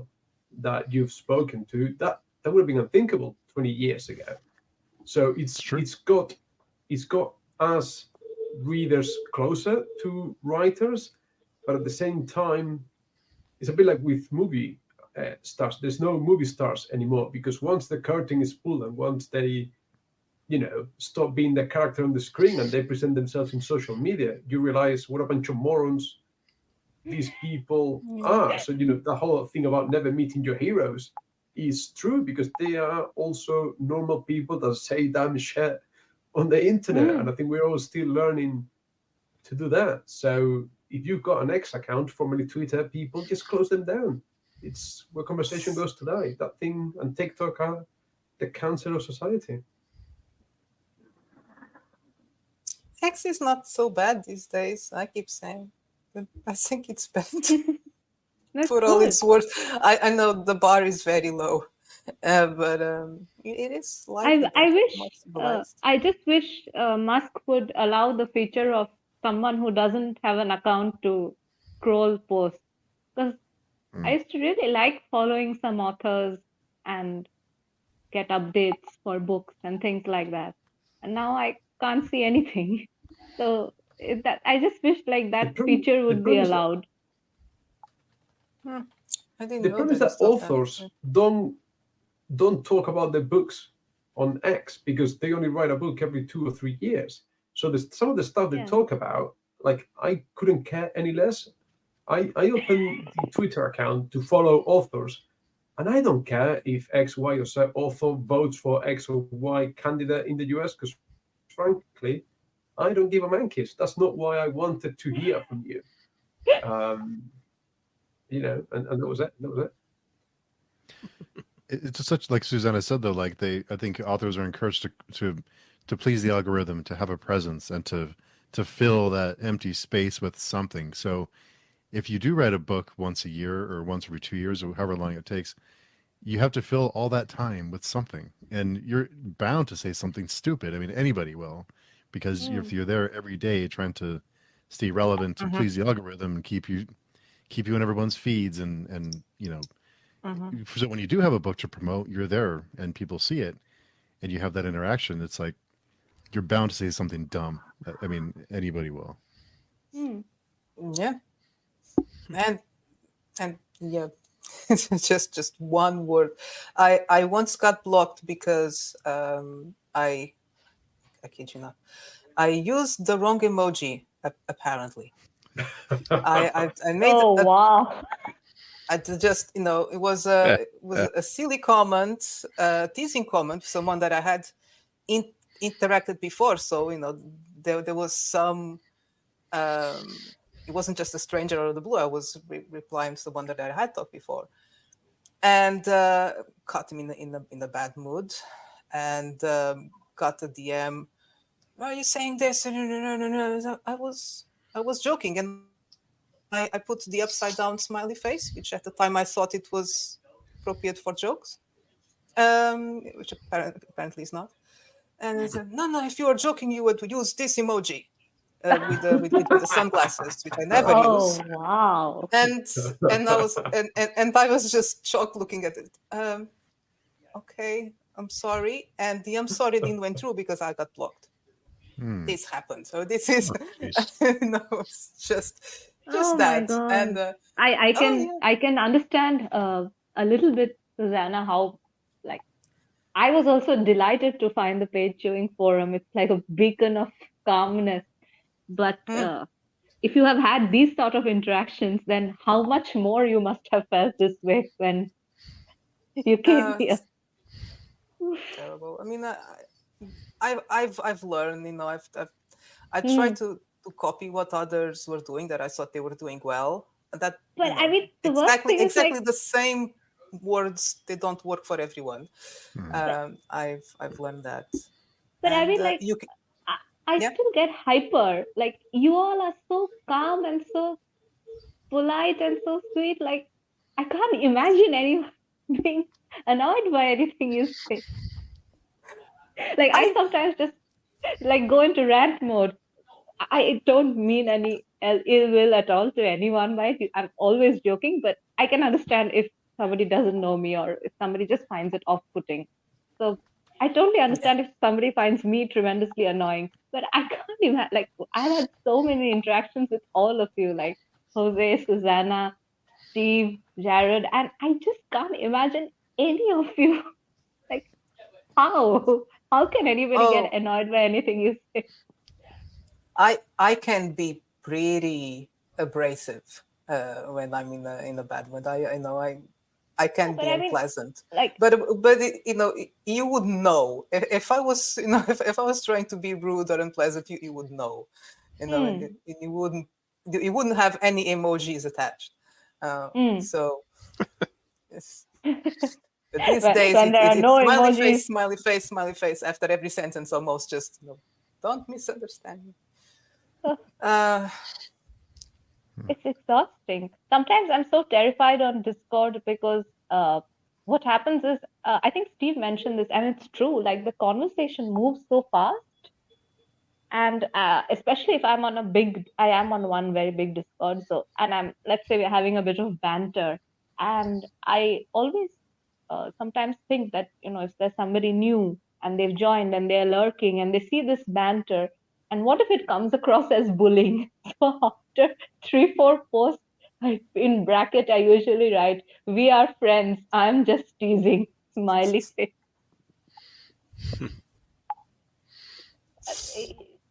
[SPEAKER 6] that you've spoken to, that would have been unthinkable 20 years ago. So it's got us readers closer to writers, but at the same time, it's a bit like with movie stars. There's no movie stars anymore, because once the curtain is pulled and once they, stop being the character on the screen and they present themselves in social media, you realize what a bunch of morons these people are. So, the whole thing about never meeting your heroes is true, because they are also normal people that say damn shit on the internet. And I think we're all still learning to do that. So if you've got an X account, formerly Twitter, people just close them down. It's where conversation goes today. That thing and TikTok are the cancer of society.
[SPEAKER 4] X is not so bad these days, I keep saying. But I think it's bad. For all it's worth. I know the bar is very low, but it is like
[SPEAKER 5] I just wish Musk would allow the feature of someone who doesn't have an account to scroll posts, because I used to really like following some authors and get updates for books and things like that, and now I can't see anything. So I just wish that feature would be allowed.
[SPEAKER 6] The problem is that authors don't talk about their books on X, because they only write a book every 2 or 3 years. So some of the stuff they talk about, like, I couldn't care any less. I opened the Twitter account to follow authors, and I don't care if X, Y, or Z author votes for X or Y candidate in the US, because frankly, I don't give a monkey's. That's not why I wanted to hear from you. And that was it.
[SPEAKER 1] It's just such, like Susanna said, though, like I think authors are encouraged to please the algorithm, to have a presence, and to fill that empty space with something. So if you do write a book once a year or once every 2 years or however long it takes, you have to fill all that time with something, and you're bound to say something stupid. I mean, anybody will, because if you're there every day trying to stay relevant, to please the algorithm and keep you in everyone's feeds, and so when you do have a book to promote, you're there and people see it and you have that interaction. It's like you're bound to say something dumb. I mean, anybody will.
[SPEAKER 4] Yeah. And yeah, just one word. I once got blocked because I kid you not, I used the wrong emoji apparently. I made
[SPEAKER 5] wow.
[SPEAKER 4] I just, it was a silly comment, teasing comment, someone that I had interacted before. So, there was some, it wasn't just a stranger out of the blue. I was replying to someone that I had talked before, and caught him in the bad mood, and got a DM. Why are you saying this? No. I was joking, and I put the upside down smiley face, which at the time I thought it was appropriate for jokes, which apparently is not. And I said, no, if you were joking, you would use this emoji with the sunglasses, which I never use.
[SPEAKER 5] Oh, wow.
[SPEAKER 4] And I was just shocked looking at it. Okay, I'm sorry. And the I'm sorry didn't went through because I got blocked. this happened. So this is
[SPEAKER 1] jeez.
[SPEAKER 4] no, it's just
[SPEAKER 5] Oh my
[SPEAKER 4] that.
[SPEAKER 5] God.
[SPEAKER 4] And
[SPEAKER 5] I can
[SPEAKER 4] yeah.
[SPEAKER 5] I can understand a little bit, Susanna, how like I was also delighted to find the page chewing forum. It's like a beacon of calmness. But if you have had these sort of interactions, then how much more you must have felt this way when you came here.
[SPEAKER 4] Terrible. I mean, I've learned. I tried to copy what others were doing that I thought they were doing well. That
[SPEAKER 5] But I mean, the worst thing is
[SPEAKER 4] exactly the same words. They don't work for everyone. I've learned that.
[SPEAKER 5] But
[SPEAKER 4] and,
[SPEAKER 5] I mean, like,
[SPEAKER 4] you can,
[SPEAKER 5] I still get hyper. Like, you all are so calm and so polite and so sweet. Like, I can't imagine anyone being annoyed by anything you say. Like, I sometimes just like go into rant mode. I don't mean any ill will at all to anyone by it. I'm always joking, but I can understand if somebody doesn't know me or if somebody just finds it off-putting. So I totally understand if somebody finds me tremendously annoying, but I can't imagine. Like, I've had so many interactions with all of you, like Jose, Susanna, Steve, Jared, and I just can't imagine any of you. Like, how? How can anybody get annoyed by anything you say?
[SPEAKER 4] I can be pretty abrasive when I'm in a bad mood. I can be unpleasant. But you would know if I was if I was trying to be rude or unpleasant, you would know, and you wouldn't have any emojis attached. So but these days
[SPEAKER 5] when there are no emojis,
[SPEAKER 4] smiley face after every sentence, almost just don't misunderstand me.
[SPEAKER 5] It's exhausting. Sometimes I'm so terrified on Discord because what happens is, I think Steve mentioned this, and it's true, like the conversation moves so fast. And especially if I am on one very big Discord. So, and let's say we're having a bit of banter. And I always sometimes think that, if there's somebody new and they've joined and they're lurking and they see this banter, and what if it comes across as bullying? So after 3-4 posts, in bracket, I usually write, "We are friends. I'm just teasing." Smiley face.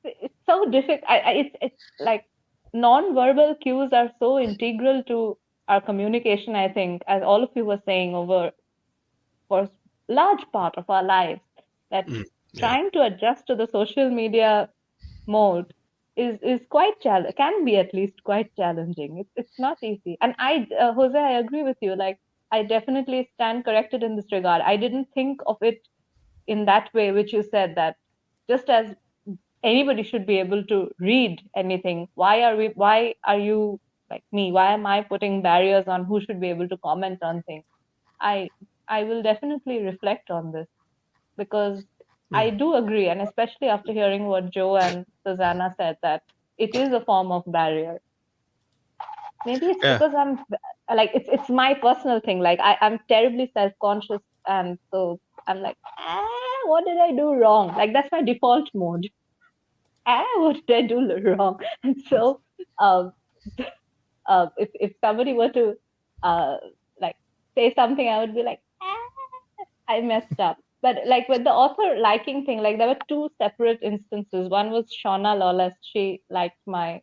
[SPEAKER 5] It's so difficult. It's like non-verbal cues are so integral to our communication, I think, as all of you were saying, over for large part of our lives, that trying to adjust to the social media mode is quite challenging, can be at least quite challenging. It's not easy. And Jose, I agree with you. Like, I definitely stand corrected in this regard. I didn't think of it in that way, which you said, that just as anybody should be able to read anything, why are you like me? Why am I putting barriers on who should be able to comment on things? I will definitely reflect on this, because I do agree, and especially after hearing what Joe and Susanna said, that it is a form of barrier. Maybe it's because I'm like, it's my personal thing. Like, I'm terribly self-conscious, and so I'm like, what did I do wrong? Like, that's my default mode. What did I do wrong? And so if somebody were to like say something, I would be like, I messed up. But like with the author liking thing, like there were two separate instances. One was Shauna Lawless. She liked my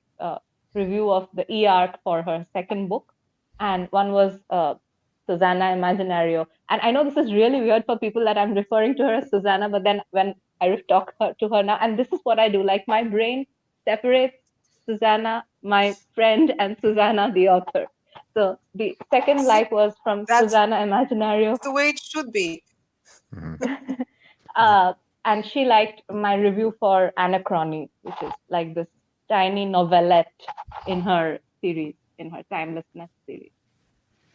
[SPEAKER 5] review of the E-arc for her second book. And one was Susanna Imaginario. And I know this is really weird for people that I'm referring to her as Susanna, but then when I talk to her now, and this is what I do, like my brain separates Susanna, my friend, and Susanna, the author. So the second like was from Susanna Imaginario.
[SPEAKER 4] That's the way it should be.
[SPEAKER 5] And she liked my review for Anachrony, which is like this tiny novelette in her series, in her timelessness series.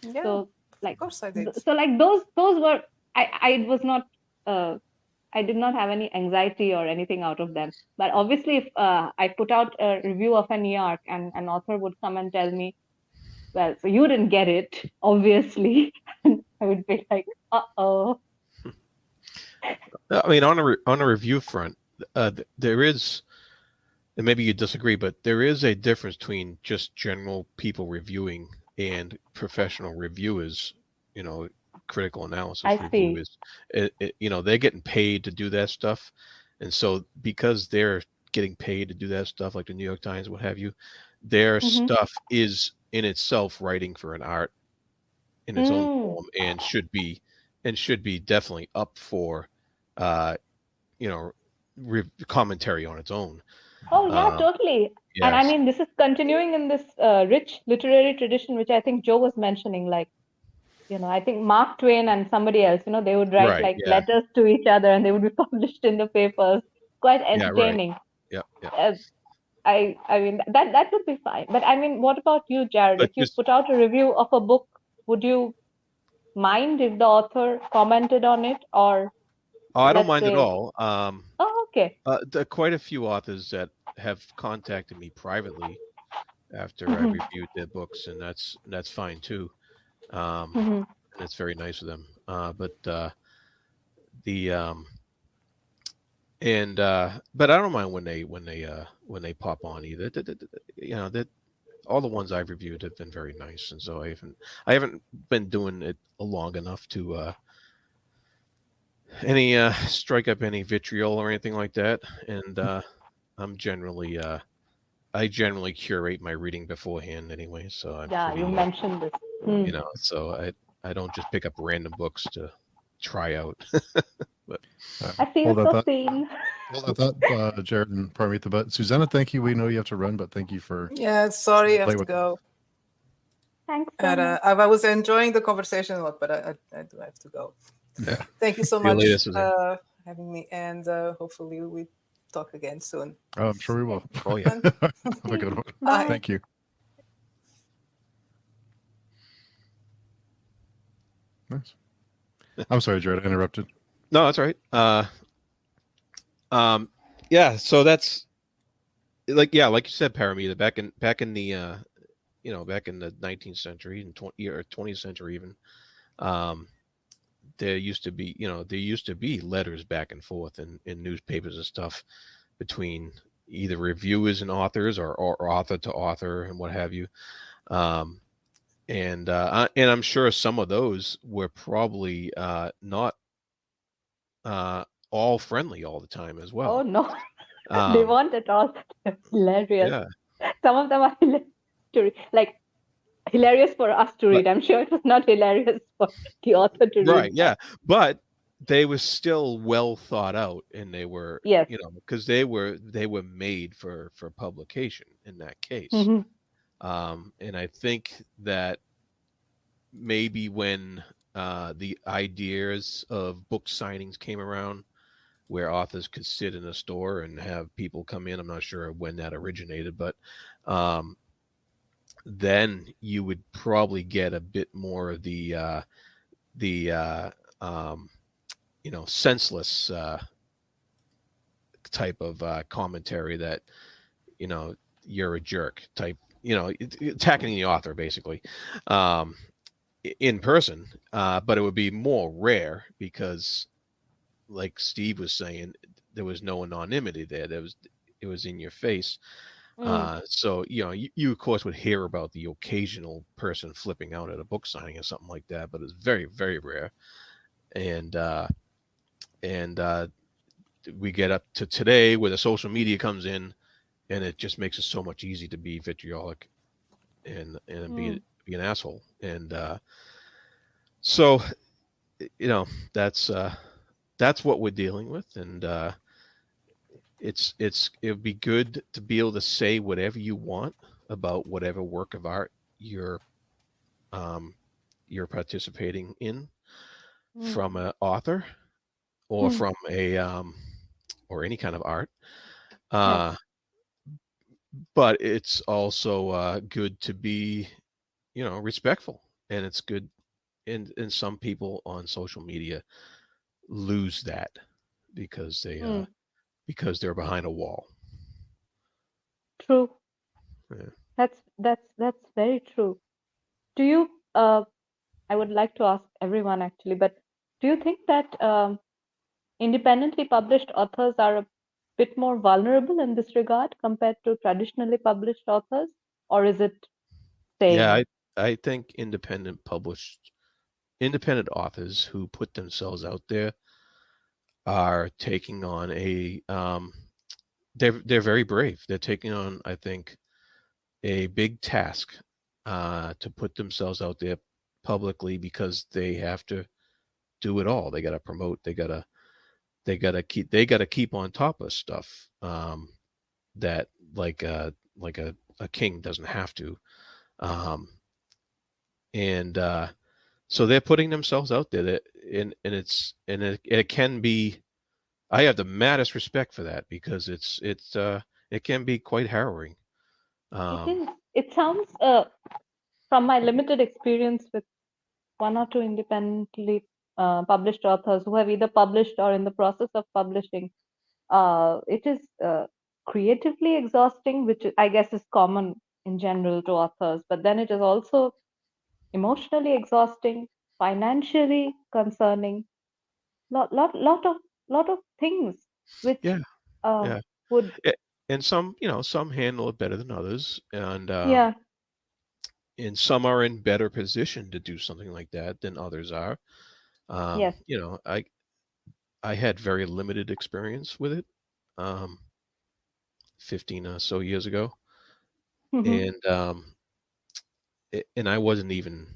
[SPEAKER 4] Yeah,
[SPEAKER 5] so like,
[SPEAKER 4] of course I did.
[SPEAKER 5] So like those were, I was not, I did not have any anxiety or anything out of them. But obviously, if I put out a review of an E-arc and an author would come and tell me, well, so you didn't get it, obviously, and I would be like, uh-oh.
[SPEAKER 2] I mean, on a review front, there is and maybe you disagree, but there is a difference between just general people reviewing and professional reviewers. Critical analysis
[SPEAKER 5] I see.
[SPEAKER 2] reviewers. They're getting paid to do that stuff, and so because they're getting paid to do that stuff, like the New York Times, what have you, their stuff is in itself writing for an art in its own form, and should be definitely up for, commentary on its own.
[SPEAKER 5] Oh yeah, totally. And I
[SPEAKER 2] Yes.
[SPEAKER 5] mean, this is continuing in this rich literary tradition, which I think Joe was mentioning. Like, I think Mark Twain and somebody else, they would write
[SPEAKER 2] Right.
[SPEAKER 5] like
[SPEAKER 2] Yeah.
[SPEAKER 5] letters to each other, and they would be published in the papers. Quite
[SPEAKER 2] Yeah. Right.
[SPEAKER 5] entertaining.
[SPEAKER 2] Yeah. Yeah.
[SPEAKER 5] I mean that would be fine. But I mean, what about you, Jared?
[SPEAKER 2] But
[SPEAKER 5] If you
[SPEAKER 2] just
[SPEAKER 5] put out a review of a book, would you mind if the author commented on it, or
[SPEAKER 2] I don't
[SPEAKER 5] let's
[SPEAKER 2] mind at
[SPEAKER 5] say,
[SPEAKER 2] all.
[SPEAKER 5] oh, okay.
[SPEAKER 2] There are quite a few authors that have contacted me privately after I reviewed their books, and that's fine too. And it's very nice of them. But I don't mind when they pop on either. That all the ones I've reviewed have been very nice, and so I haven't been doing it long enough to strike up any vitriol or anything like that. And I generally curate my reading beforehand anyway, so
[SPEAKER 5] You mentioned this.
[SPEAKER 2] so I don't just pick up random books to try out. But
[SPEAKER 5] I feel
[SPEAKER 1] hold that
[SPEAKER 5] so
[SPEAKER 1] thought.
[SPEAKER 5] seen.
[SPEAKER 1] Hold that thought, Jared and Parmitha. But Susanna, thank you. We know you have to run, but thank you for.
[SPEAKER 4] Yeah, sorry, I
[SPEAKER 1] Play
[SPEAKER 4] have to
[SPEAKER 1] with
[SPEAKER 4] go.
[SPEAKER 5] Thanks so
[SPEAKER 4] And
[SPEAKER 5] much.
[SPEAKER 4] I was enjoying the conversation a lot, but I do have to go.
[SPEAKER 1] Yeah.
[SPEAKER 4] Thank you so
[SPEAKER 2] See you
[SPEAKER 4] much
[SPEAKER 2] later, Suzanne.
[SPEAKER 4] for having me, and hopefully we talk again soon.
[SPEAKER 1] Oh, I'm sure we will.
[SPEAKER 2] Oh yeah.
[SPEAKER 1] Have a good one.
[SPEAKER 5] Bye.
[SPEAKER 1] Thank you. Nice. I'm sorry, Jared. I interrupted.
[SPEAKER 2] No, that's all right. Yeah. So that's like you said, Paramita. Back in the back in the 19th century and 20th century even, there used to be letters back and forth in newspapers and stuff between either reviewers and authors or author to author and what have you. And I'm sure some of those were probably not all friendly all the time as well.
[SPEAKER 5] Oh no, they weren't at all hilarious.
[SPEAKER 2] Yeah.
[SPEAKER 5] Some of them are hilarious for us to read. I'm sure it was not hilarious for the author to read.
[SPEAKER 2] Right. Yeah. But they were still well thought out, and they were,
[SPEAKER 5] Yes.
[SPEAKER 2] because they were made for publication in that case. And I think that maybe when the ideas of book signings came around, where authors could sit in a store and have people come in, I'm not sure when that originated, but then you would probably get a bit more of the senseless type of commentary that you're a jerk type, attacking the author basically in person, but it would be more rare because, like Steve was saying, there was no anonymity there. It was in your face. So you of course would hear about the occasional person flipping out at a book signing or something like that, but it's very, very rare. And we get up to today where the social media comes in, and it just makes it so much easier to be vitriolic and be an asshole. And so that's what we're dealing with, and it would be good to be able to say whatever you want about whatever work of art you're participating in from an author or from a or any kind of art. But it's also good to be respectful, and it's good. And some people on social media lose that because they're behind a wall.
[SPEAKER 5] True.
[SPEAKER 2] Yeah.
[SPEAKER 5] That's very true. Do you? I would like to ask everyone actually, but do you think that independently published authors are a bit more vulnerable in this regard compared to traditionally published authors, or is it same?
[SPEAKER 2] Yeah, I think independent authors who put themselves out there are taking on they're very brave. They're taking on, I think, a big task to put themselves out there publicly, because they have to do it all. They got to promote. They got to keep on top of stuff that like a king doesn't have to. And so they're putting themselves out there, and it can be. I have the maddest respect for that, because it can be quite harrowing.
[SPEAKER 5] It sounds, from my limited experience with one or two independently published authors who have either published or in the process of publishing, it is creatively exhausting, which I guess is common in general to authors, but then it is also emotionally exhausting, financially concerning, lot of things which
[SPEAKER 2] Yeah.
[SPEAKER 5] would
[SPEAKER 2] And some handle it better than others, and
[SPEAKER 5] yeah
[SPEAKER 2] and some are in better position to do something like that than others are.
[SPEAKER 5] yes
[SPEAKER 2] I had very limited experience with it, 15 or so years ago,
[SPEAKER 5] Mhm.
[SPEAKER 2] and I wasn't even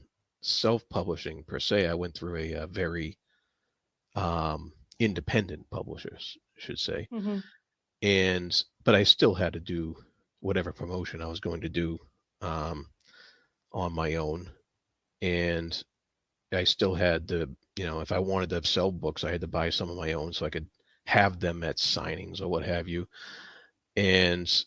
[SPEAKER 2] self-publishing per se. I went through a very independent publishers, I should say,
[SPEAKER 5] Mhm.
[SPEAKER 2] but I still had to do whatever promotion I was going to do on my own, and I still had to, if I wanted to sell books, I had to buy some of my own so I could have them at signings or what have you. And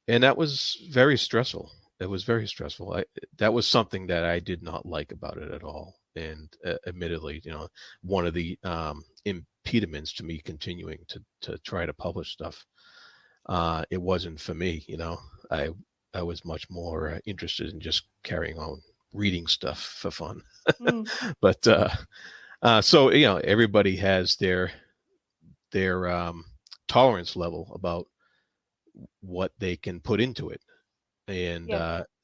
[SPEAKER 2] and that was very stressful. It was very stressful. That was something that I did not like about it at all. And admittedly, one of the impediments to me continuing to try to publish stuff, it wasn't for me. I was much more interested in just carrying on reading stuff for fun. But so everybody has their tolerance level about what they can put into it. And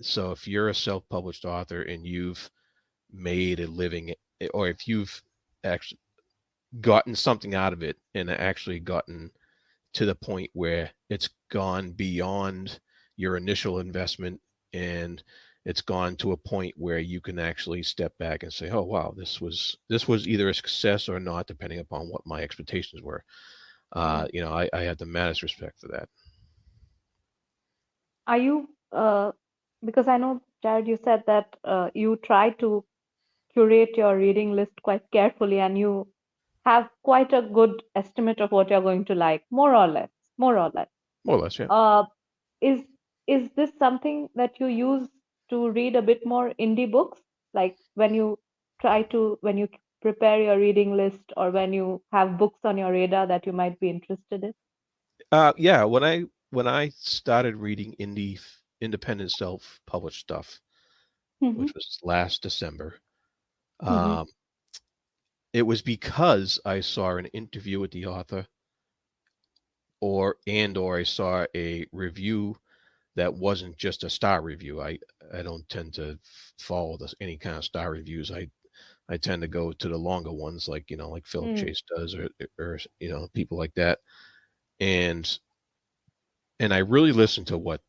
[SPEAKER 2] so if you're a self-published author and you've made a living, or if you've actually gotten something out of it and actually gotten to the point where it's gone beyond your initial investment, and it's gone to a point where you can actually step back and say, oh wow, this was either a success or not, depending upon what my expectations were. I had the maddest respect for that.
[SPEAKER 5] Are you because I know, Jared, you said that you try to curate your reading list quite carefully, and you have quite a good estimate of what you're going to like, more or less.
[SPEAKER 2] More or less, yeah.
[SPEAKER 5] Is this something that you use to read a bit more indie books, like when you prepare your reading list, or when you have books on your radar that you might be interested in?
[SPEAKER 2] Yeah, when I started reading independent self-published stuff, which was last December, it was because I saw an interview with the author, or I saw a review that wasn't just a star review. I don't tend to follow any kind of star reviews. I tend to go to the longer ones, like like Philip Chase does, or people like that. And I really listen to what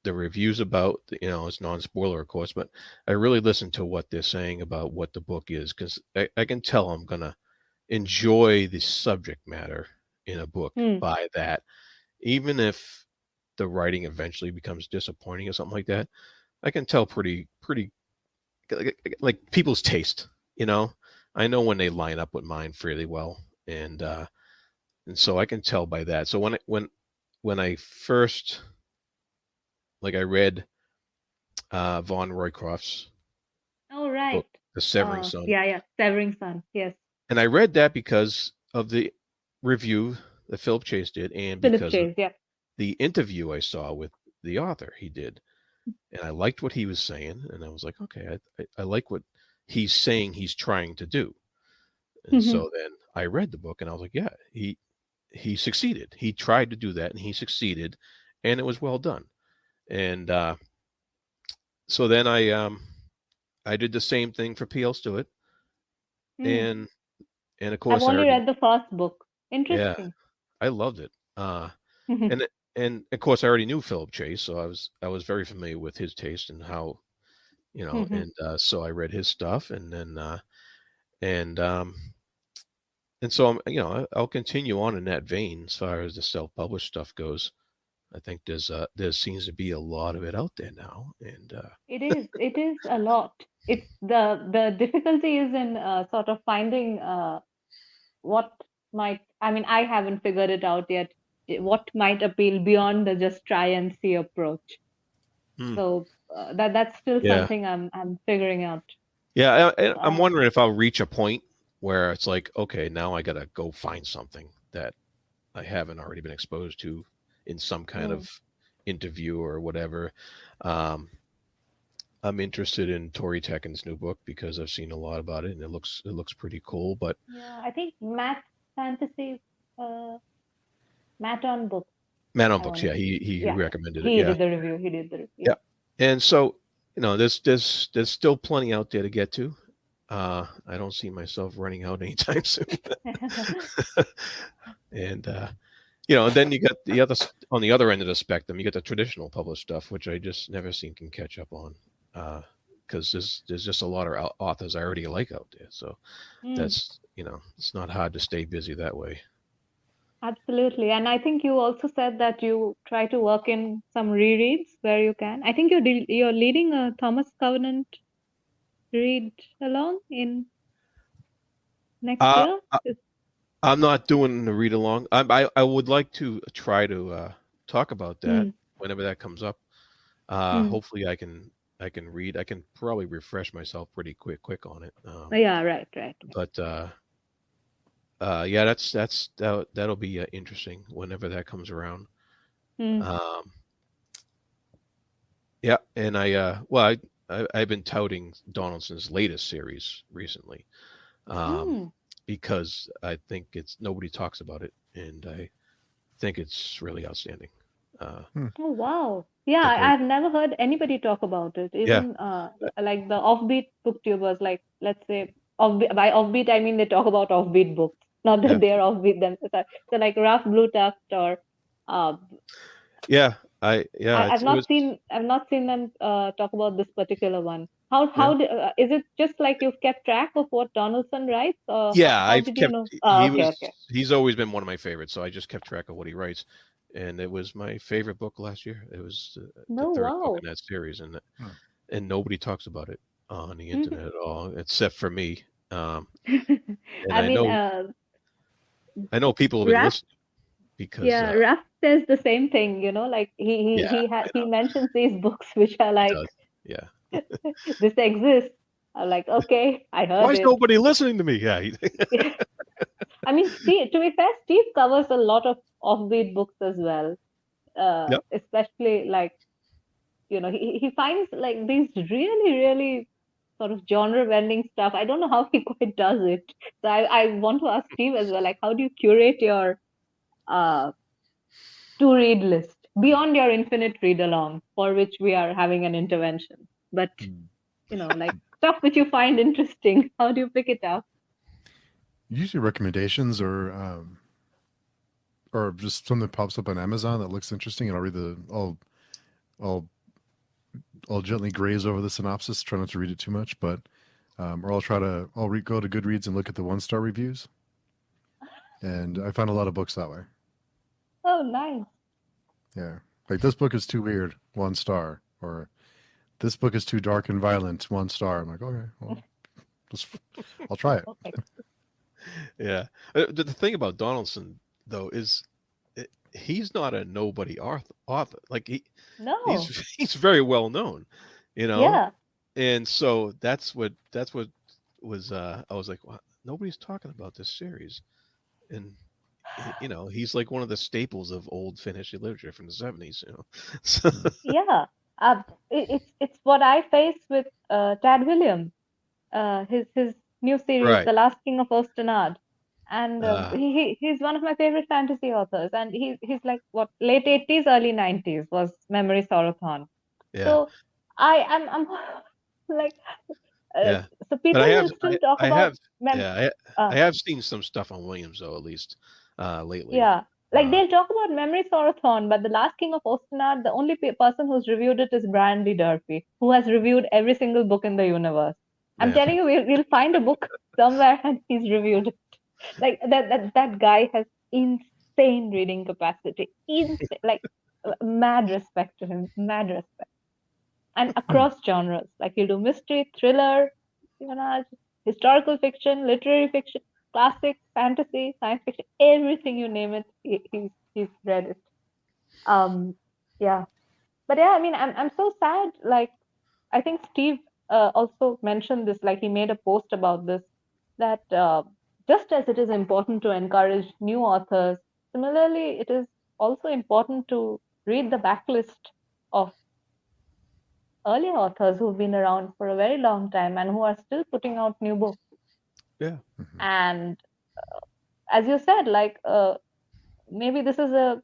[SPEAKER 2] the review's about. It's non-spoiler, of course, but I really listen to what they're saying about what the book is, because I can tell I'm gonna enjoy the subject matter in a book by that, even if the writing eventually becomes disappointing or something like that. I can tell pretty like people's taste. I know when they line up with mine fairly well, and so I can tell by that. So when I first, I read Von Roycroft's book, The Severing Sun.
[SPEAKER 5] Yeah, Severing Sun, yes.
[SPEAKER 2] And I read that because of the review that Philip Chase did, and because of the interview I saw with the author he did. And I liked what he was saying, and I was like, okay, I like what he's saying he's trying to do. And so then I read the book and I was like, yeah, he succeeded. He tried to do that and he succeeded, and it was well done. And so then I did the same thing for P.L. Stewart, and of
[SPEAKER 5] I've
[SPEAKER 2] course I
[SPEAKER 5] only
[SPEAKER 2] already,
[SPEAKER 5] read the first book.
[SPEAKER 2] yeah,
[SPEAKER 5] Interesting.
[SPEAKER 2] I loved it. And of course I already knew Philip Chase, so I was very familiar with his taste and how, and so I read his stuff, and then and so I'll continue on in that vein as far as the self-published stuff goes. I think there seems to be a lot of it out there now, and
[SPEAKER 5] It is a lot. It's the difficulty is in sort of finding what might, I mean, I haven't figured it out yet, what might appeal beyond the just try and see approach. So that's still something I'm figuring out.
[SPEAKER 2] Yeah, I'm wondering if I'll reach a point where it's like, okay, now I gotta go find something that I haven't already been exposed to in some kind of interview or whatever. I'm interested in Tori Tekken's new book because I've seen a lot about it and it looks pretty cool. But
[SPEAKER 5] yeah, I think Matt Fantasy, Matt on Books.
[SPEAKER 2] Matt on Books, yeah, he recommended it.
[SPEAKER 5] He did the review. He did the review.
[SPEAKER 2] Yeah, and so there's still plenty out there to get to. I don't see myself running out anytime soon. And and then you got the other, on the other end of the spectrum, you got the traditional published stuff, which I just never seem can catch up on, because there's just a lot of authors I already like out there. So that's it's not hard to stay busy that way.
[SPEAKER 5] Absolutely. And I think you also said that you try to work in some rereads where you can. I think you're leading a Thomas Covenant read along in next year.
[SPEAKER 2] I'm not doing the read along. I would like to try to talk about that whenever that comes up. Hopefully I can read. I can probably refresh myself pretty quick on it.
[SPEAKER 5] Yeah, right.
[SPEAKER 2] But yeah, that'll be interesting whenever that comes around. Yeah, and I've been touting Donaldson's latest series recently, because I think nobody talks about it, and I think it's really outstanding.
[SPEAKER 5] Oh wow! Yeah, I've never heard anybody talk about it. Even like the offbeat booktubers, like let's say by offbeat I mean they talk about offbeat books, not that they're offbeat themselves. So like Ralph Blue Tuft or I've not seen them talk about this particular one. How is it just like you've kept track of what Donaldson writes? Or how did you know?
[SPEAKER 2] He's always been one of my favorites, so I just kept track of what he writes. And it was my favorite book last year. It was the third book in that series, and nobody talks about it on the internet at all, except for me. And I know people have been listening because
[SPEAKER 5] Raph says the same thing. Like he mentions these books which are like this exists. I'm like, okay, I heard.
[SPEAKER 2] Why is nobody listening to me? Yeah.
[SPEAKER 5] I mean, to be fair, Steve covers a lot of offbeat books as well. Especially like, he finds like these really, really sort of genre bending stuff. I don't know how he quite does it. So I want to ask Steve as well, like, how do you curate your to read list beyond your infinite read along, for which we are having an intervention? But, like stuff which you find interesting, how do you pick it up?
[SPEAKER 1] Usually recommendations or just something that pops up on Amazon that looks interesting, and I'll read I'll gently graze over the synopsis, try not to read it too much, but or go to Goodreads and look at the 1-star reviews, and I find a lot of books that way.
[SPEAKER 5] Oh, nice.
[SPEAKER 1] Yeah, like this book is too weird, 1 star, or this book is too dark and violent, 1 star. I'm like, okay, well, I'll try it.
[SPEAKER 5] Okay.
[SPEAKER 2] Yeah. The thing about Donaldson, though, is he's not a nobody author. Like he's very well known,
[SPEAKER 5] Yeah.
[SPEAKER 2] And so that's what was I was like, well, nobody's talking about this series, and he's like one of the staples of old Finnish literature from the 70s. So.
[SPEAKER 5] Yeah. It's what I face with Tad William, his new series,
[SPEAKER 2] Right.
[SPEAKER 5] The Last King of Ostenard. And
[SPEAKER 2] Uh,
[SPEAKER 5] he's one of my favorite fantasy authors, and he's like what late 80s, early 90s was Memory Sorothon.
[SPEAKER 2] yeah,
[SPEAKER 5] So I'm like uh,
[SPEAKER 2] yeah.
[SPEAKER 5] so
[SPEAKER 2] But
[SPEAKER 5] people will still talk
[SPEAKER 2] I
[SPEAKER 5] about
[SPEAKER 2] have,
[SPEAKER 5] mem
[SPEAKER 2] yeah, I
[SPEAKER 5] uh,
[SPEAKER 2] have seen some stuff on Williams though, at least lately.
[SPEAKER 5] yeah, like
[SPEAKER 2] Uh,
[SPEAKER 5] they'll talk about Memory Sorothon, but The Last King of Ostenard, the only person who's reviewed it is Brian Lee Durfee, who has reviewed every single book in the universe. I'm
[SPEAKER 2] yeah,
[SPEAKER 5] telling you, we'll find a book somewhere and he's reviewed it. Like that guy has insane reading capacity, insane, like mad respect to him, mad respect. And across genres, like he'll do mystery, thriller, espionage, historical fiction, literary fiction, classic, fantasy, science fiction, everything you name it, he's read it. Um, yeah, but yeah, I mean, I'm so sad. Like, I think Steve also mentioned this. Like, he made a post about this, that just as it is important to encourage new authors, similarly, it is also important to read the backlist of earlier authors who've been around for a very long time and who are still putting out new books.
[SPEAKER 2] yeah.
[SPEAKER 5] And as you said, like maybe this is a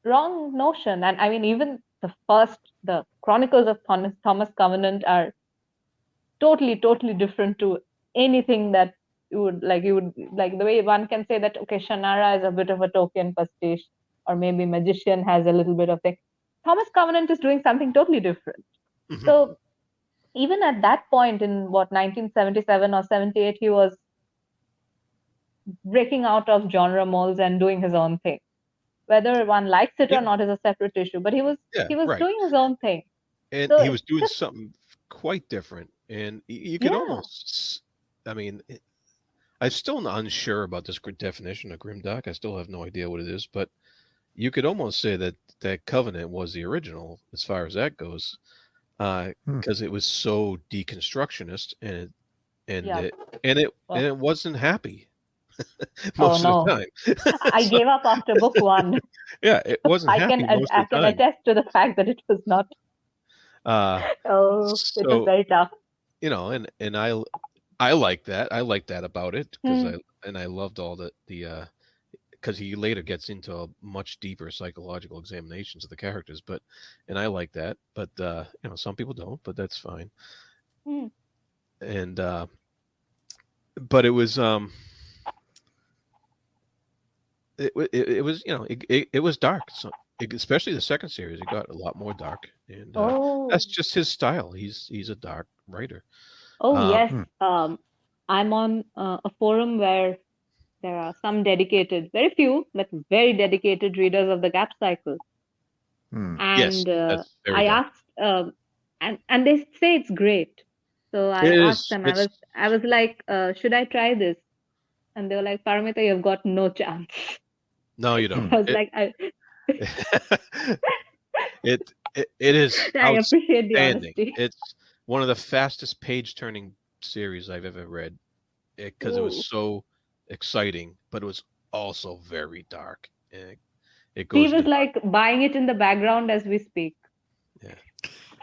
[SPEAKER 5] wrong notion. And I mean, even the Chronicles of Thomas Covenant are totally different to anything that you would like, the way one can say that, okay, Shannara is a bit of a Tolkien pastiche, or maybe Magician has a little bit of thing. Thomas Covenant is doing something totally different.
[SPEAKER 2] Mhm.
[SPEAKER 5] So even at that point in 1977 or 78, he was breaking out of genre molds and doing his own thing. Whether one likes it
[SPEAKER 2] Yeah,
[SPEAKER 5] or not is a separate issue, but he was
[SPEAKER 2] yeah,
[SPEAKER 5] he was
[SPEAKER 2] right.
[SPEAKER 5] doing his own thing.
[SPEAKER 2] And
[SPEAKER 5] So
[SPEAKER 2] he
[SPEAKER 5] it's
[SPEAKER 2] was doing
[SPEAKER 5] just,
[SPEAKER 2] something quite different, and you could
[SPEAKER 5] yeah.
[SPEAKER 2] almost, I mean, I'm still not unsure about this definition of grimdark. I still have no idea what it is, but you could almost say that Covenant was the original as far as that goes, because it was so deconstructionist, and
[SPEAKER 5] Yeah.
[SPEAKER 2] it and it
[SPEAKER 5] Oh.
[SPEAKER 2] and it wasn't happy
[SPEAKER 5] Oh
[SPEAKER 2] most of
[SPEAKER 5] no.
[SPEAKER 2] the time.
[SPEAKER 5] I
[SPEAKER 2] So,
[SPEAKER 5] gave up after book one.
[SPEAKER 2] yeah, it wasn't happy most
[SPEAKER 5] I
[SPEAKER 2] of the
[SPEAKER 5] can
[SPEAKER 2] time.
[SPEAKER 5] attest to the fact that it was not.
[SPEAKER 2] Uh,
[SPEAKER 5] Oh, it was
[SPEAKER 2] so
[SPEAKER 5] very tough.
[SPEAKER 2] you know, and I like that. I like that about it because
[SPEAKER 5] Hmm.
[SPEAKER 2] I loved all the because he later gets into a much deeper psychological examinations of the characters, and I like that, but you know, some people don't, but that's fine.
[SPEAKER 5] Hmm.
[SPEAKER 2] And but it was it was, you know, it was dark. So especially the second series, it got a lot more dark, and
[SPEAKER 5] Oh.
[SPEAKER 2] that's just his style. He's a dark writer.
[SPEAKER 5] Oh yes.
[SPEAKER 1] Hmm.
[SPEAKER 5] I'm on a forum where there are some dedicated, very few, but very dedicated readers of the Gap Cycle.
[SPEAKER 2] Yes,
[SPEAKER 5] And
[SPEAKER 2] that's very
[SPEAKER 5] I
[SPEAKER 2] dark.
[SPEAKER 5] asked, and they say it's great. So I
[SPEAKER 2] It
[SPEAKER 5] asked
[SPEAKER 2] is.
[SPEAKER 5] them.
[SPEAKER 2] It's
[SPEAKER 5] I was like, should I try this? And they were like, Paramita, you've got no chance.
[SPEAKER 2] no, you
[SPEAKER 5] So
[SPEAKER 2] don't.
[SPEAKER 5] I was like,
[SPEAKER 2] It is
[SPEAKER 5] I appreciate the
[SPEAKER 2] outstanding.
[SPEAKER 5] honesty.
[SPEAKER 2] It's one of the fastest page turning series I've ever read, because it
[SPEAKER 5] Ooh.
[SPEAKER 2] was so exciting, but it was also very dark. It goes
[SPEAKER 5] Steve is
[SPEAKER 2] into
[SPEAKER 5] like buying it in the background as we speak.
[SPEAKER 2] yeah.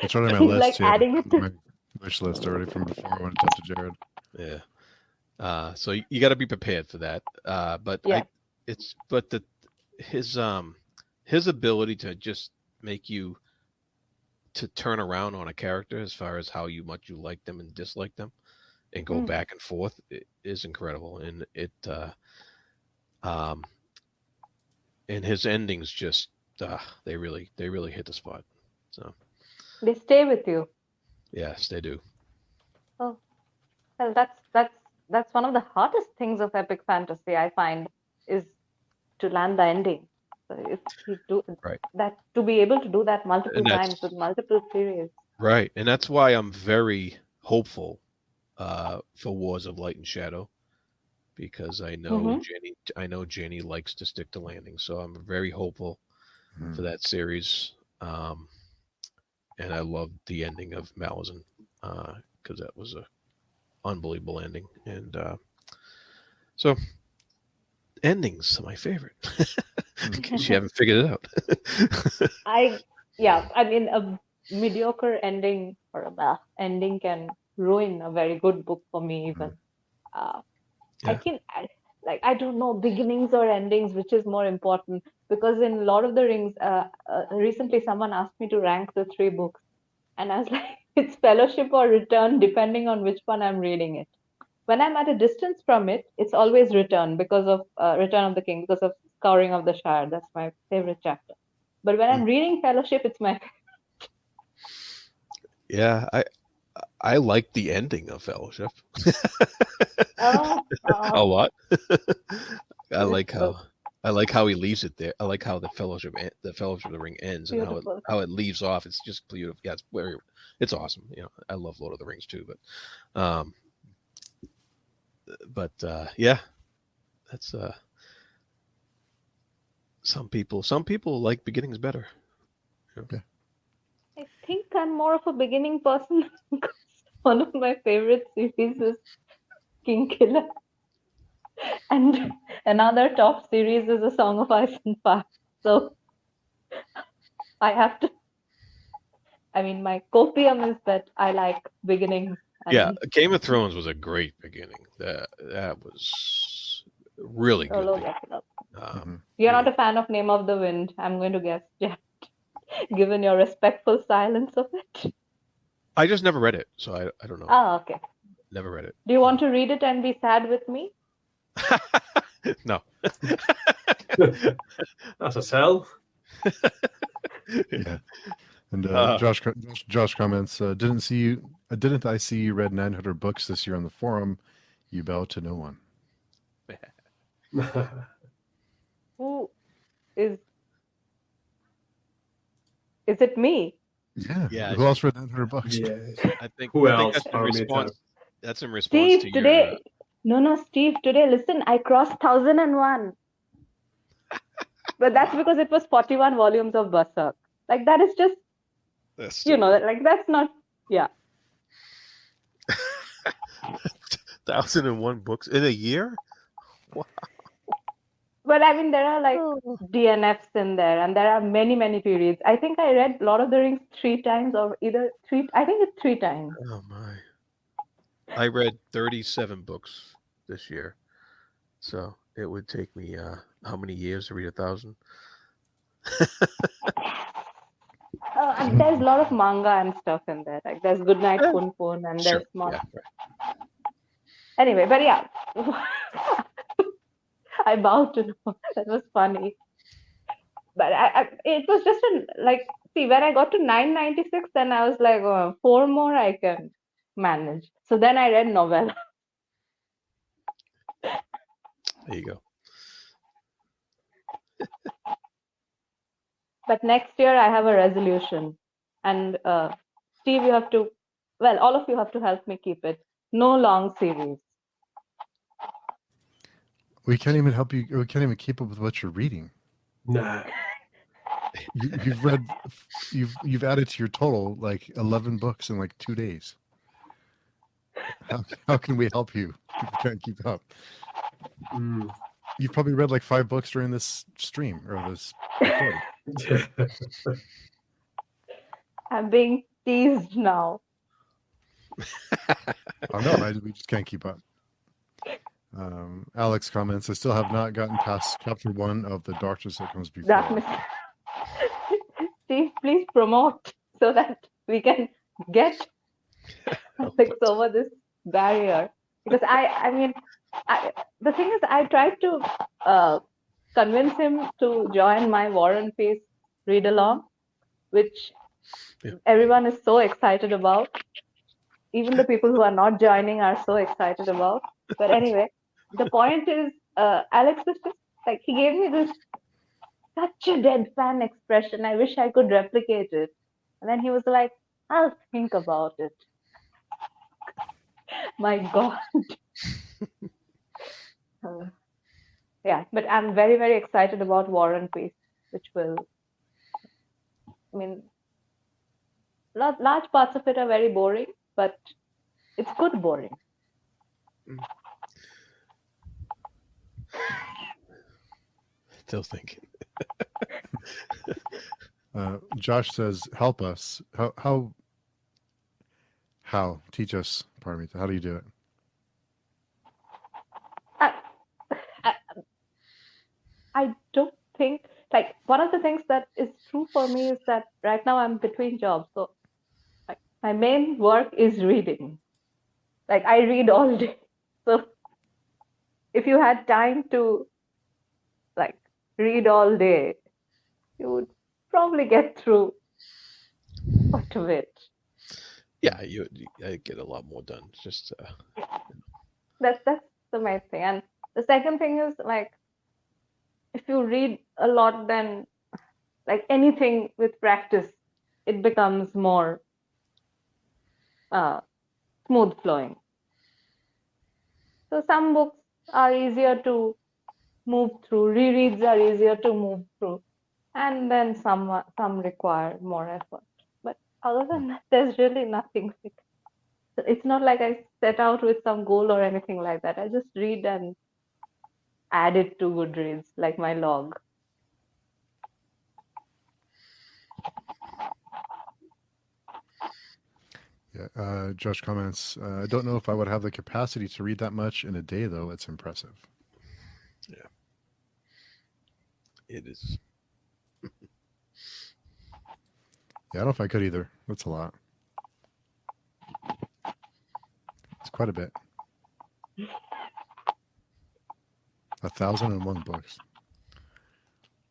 [SPEAKER 1] It's already on my
[SPEAKER 5] He's
[SPEAKER 1] list.
[SPEAKER 5] like
[SPEAKER 1] Yeah,
[SPEAKER 5] adding it to.
[SPEAKER 1] my wish list already from before I went to talk to Jared.
[SPEAKER 2] Yeah. So you got to be prepared for that. But
[SPEAKER 5] Yeah.
[SPEAKER 2] his ability to just make you to turn around on a character as far as how much you like them and dislike them, and go back and forth, is incredible. And and his endings just they really hit the spot. So
[SPEAKER 5] They stay with you.
[SPEAKER 2] yes, they do.
[SPEAKER 5] Oh, well, that's one of the hardest things of epic fantasy, I find, is to land the ending. So if you do
[SPEAKER 2] Right.
[SPEAKER 5] that, to be able to do that multiple
[SPEAKER 2] And
[SPEAKER 5] times with multiple series.
[SPEAKER 2] right, and that's why I'm very hopeful for Wars of Light and Shadow, because I know Jenny likes to stick to landing, so I'm very hopeful for that series. And I loved the ending of Malazan, because that was a unbelievable ending. And so endings are my favorite. In case you haven't figured it out.
[SPEAKER 5] I mean, a mediocre ending or a bad ending can ruin a very good book for me even.
[SPEAKER 2] Yeah.
[SPEAKER 5] like I don't know beginnings or endings, which is more important. Because in Lord of the Rings, recently someone asked me to rank the 3 books, and I was like, it's Fellowship or Return, depending on which one I'm reading it. When I'm at a distance from it, it's always Return because of Return of the King, because of Scouring of the Shire. That's my favorite chapter. But when I'm reading Fellowship, it's my
[SPEAKER 2] Yeah, I like the ending of Fellowship
[SPEAKER 5] oh,
[SPEAKER 2] a lot. I like
[SPEAKER 5] beautiful.
[SPEAKER 2] how he leaves it there. I like how the Fellowship of the Ring ends, and
[SPEAKER 5] Beautiful.
[SPEAKER 2] how it leaves off. It's just beautiful. Yeah, it's awesome. I love Lord of the Rings too, but yeah, that's some people like beginnings better.
[SPEAKER 5] I think I'm more of a beginning person because one of my favorite series is King Killer, and another top series is A Song of Ice and Fire. So I have to. I mean, my copium is that I like beginnings. And
[SPEAKER 2] Yeah, Game of Thrones was a great beginning. That was really good.
[SPEAKER 5] solo gets it up. You're
[SPEAKER 2] Really.
[SPEAKER 5] not a fan of Name of the Wind, I'm going to guess, Jeff, given your respectful silence of it.
[SPEAKER 2] I just never read it, so I don't know.
[SPEAKER 5] Ah, okay.
[SPEAKER 2] Never read it.
[SPEAKER 5] Do you want to read it and be sad with me?
[SPEAKER 2] No.
[SPEAKER 6] That's a sell.
[SPEAKER 1] Yeah. And Josh comments, didn't I see you read 900 books this year on the forum? You bow to no one.
[SPEAKER 5] Who is it me?
[SPEAKER 1] Yeah.
[SPEAKER 2] Yeah,
[SPEAKER 1] Who else read 900 books?
[SPEAKER 6] Yes.
[SPEAKER 2] I think
[SPEAKER 6] Who else?
[SPEAKER 2] that's in response. That's in response
[SPEAKER 5] Steve,
[SPEAKER 2] to
[SPEAKER 5] today. No, Steve, today, listen, I crossed 1001. But that's because it was 41 volumes of Berserk. Like, that is just, like, that's not, yeah.
[SPEAKER 2] 1,001 books in a year. Wow.
[SPEAKER 5] But I mean, there are like DNFs in there, and there are many, many periods. I think I read Lord of the Rings 3 times, or I think it's 3 times.
[SPEAKER 2] Oh my! I read 37 books this year, so it would take me how many years to read 1,000?
[SPEAKER 5] And there's a lot of manga and stuff in there. Like there's Goodnight Pun Pun, and there's small.
[SPEAKER 2] Yeah, right.
[SPEAKER 5] Anyway, but yeah, I bow to no. That was funny. But it was just see, when I got to 996, then I was like, 4 more I can manage. So then I read novella.
[SPEAKER 2] There you go.
[SPEAKER 5] But next year I have a resolution, and Steve, all of you have to help me keep it. No long series.
[SPEAKER 1] We can't even help you. We can't even keep up with what you're reading.
[SPEAKER 6] No.
[SPEAKER 1] You've added to your total like 11 books in like 2 days. How can we help you? You can't keep up. You've probably read like 5 books during this stream or this recording.
[SPEAKER 5] I'm being teased now.
[SPEAKER 1] Oh no, we just can't keep up. Alex comments, I still have not gotten past chapter 1 of The Darkness That Comes Before.
[SPEAKER 5] Darkness. Steve, please promote so that we can get over this barrier. Because the thing is, I tried to convince him to join my War and Peace read along, which everyone is so excited about. Even the people who are not joining are so excited about. But anyway, the point is, Alex was just like, he gave me this such a deadpan expression. I wish I could replicate it. And then he was like, I'll think about it. My God. Yeah, but I'm very, very excited about War and Peace, which will, large parts of it are very boring, but it's good boring.
[SPEAKER 2] Still thinking.
[SPEAKER 1] Josh says, help us. How? Teach us, Parmita. How do you do it?
[SPEAKER 5] I don't think, like, one of the things that is true for me is that right now I'm between jobs. So like, my main work is reading. Like, I read all day. So if you had time to like read all day, you would probably get through quite a bit.
[SPEAKER 2] Yeah, I get a lot more done. It's just
[SPEAKER 5] That's the main thing. And the second thing is like, if you read a lot, then like anything with practice, it becomes more smooth flowing. So some books are easier to move through, rereads are easier to move through, and then some require more effort. But other than that, there's really nothing. It's not like I set out with some goal or anything like that. I just read and add it to Goodreads, like my log.
[SPEAKER 1] Yeah. Josh comments, I don't know if I would have the capacity to read that much in a day, though. It's impressive.
[SPEAKER 2] it is.
[SPEAKER 1] Yeah, I don't know if I could either. That's a lot. It's quite a bit. 1,001 books.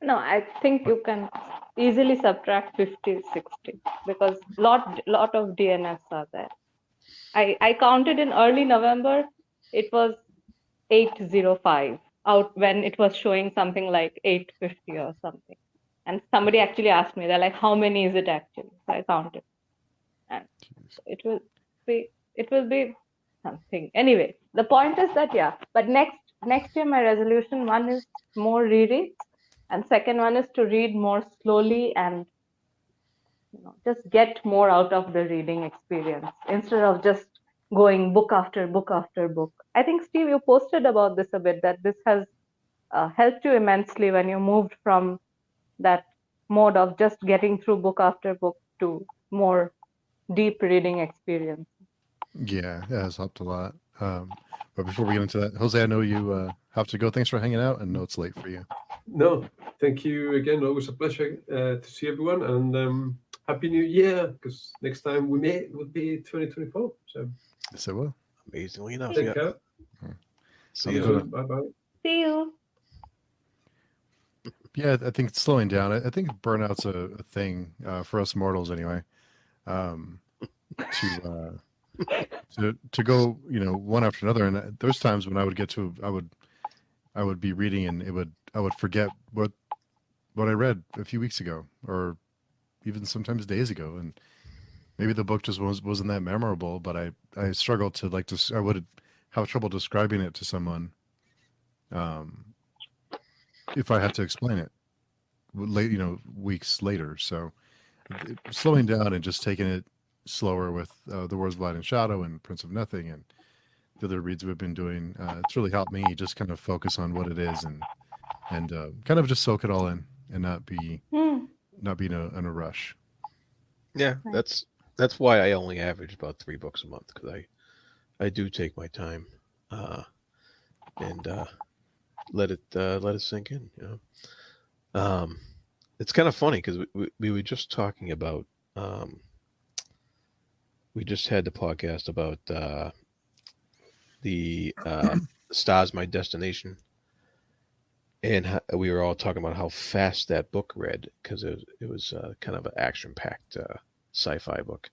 [SPEAKER 5] No, I think you can easily subtract 50, 60 because lot of DNFs are there. I counted in early November, it was 805 out when it was showing something like 850 or something. And somebody actually asked me, they're like, how many is it actually? So I counted. And it will be something. Anyway, the point is that, yeah, but next year my resolution, one is more rereads, and second one is to read more slowly and just get more out of the reading experience instead of just going book after book after book. I think, Steve, you posted about this a bit, that this has helped you immensely when you moved from that mode of just getting through book after book to more deep reading experience.
[SPEAKER 1] Yeah, it has helped a lot. But before we get into that, Jose, I know you have to go. Thanks for hanging out. I know it's late for you.
[SPEAKER 6] No, thank you again. Always a pleasure to see everyone, and Happy New Year, because next time we meet would be 2024. So
[SPEAKER 1] Yes, I will.
[SPEAKER 2] Amazingly enough,
[SPEAKER 6] take
[SPEAKER 2] yeah.
[SPEAKER 6] care.
[SPEAKER 2] See
[SPEAKER 1] I'm
[SPEAKER 2] you.
[SPEAKER 1] gonna-
[SPEAKER 6] Bye bye.
[SPEAKER 5] See you.
[SPEAKER 1] Yeah, I think it's slowing down. I think burnout's a thing for us mortals, anyway. To go, one after another. And there's times when I would get to, I would be reading, and I would forget what I read a few weeks ago, or even sometimes days ago, and maybe the book just wasn't that memorable. But I struggled to I would have trouble describing it to someone, if I had to explain it late, weeks later. So slowing down and just taking it slower with The Words of Light and Shadow and Prince of Nothing and the other reads we've been doing, it's really helped me just kind of focus on what it is and kind of just soak it all in and not be in a rush.
[SPEAKER 2] Yeah,
[SPEAKER 5] Right.
[SPEAKER 2] that's why I only average about 3 books a month, because I do take my time and let it sink in. It's kind of funny because we were just talking about we just had the podcast about the Stars My Destination, and we were all talking about how fast that book read, because it was kind of an action-packed sci-fi book.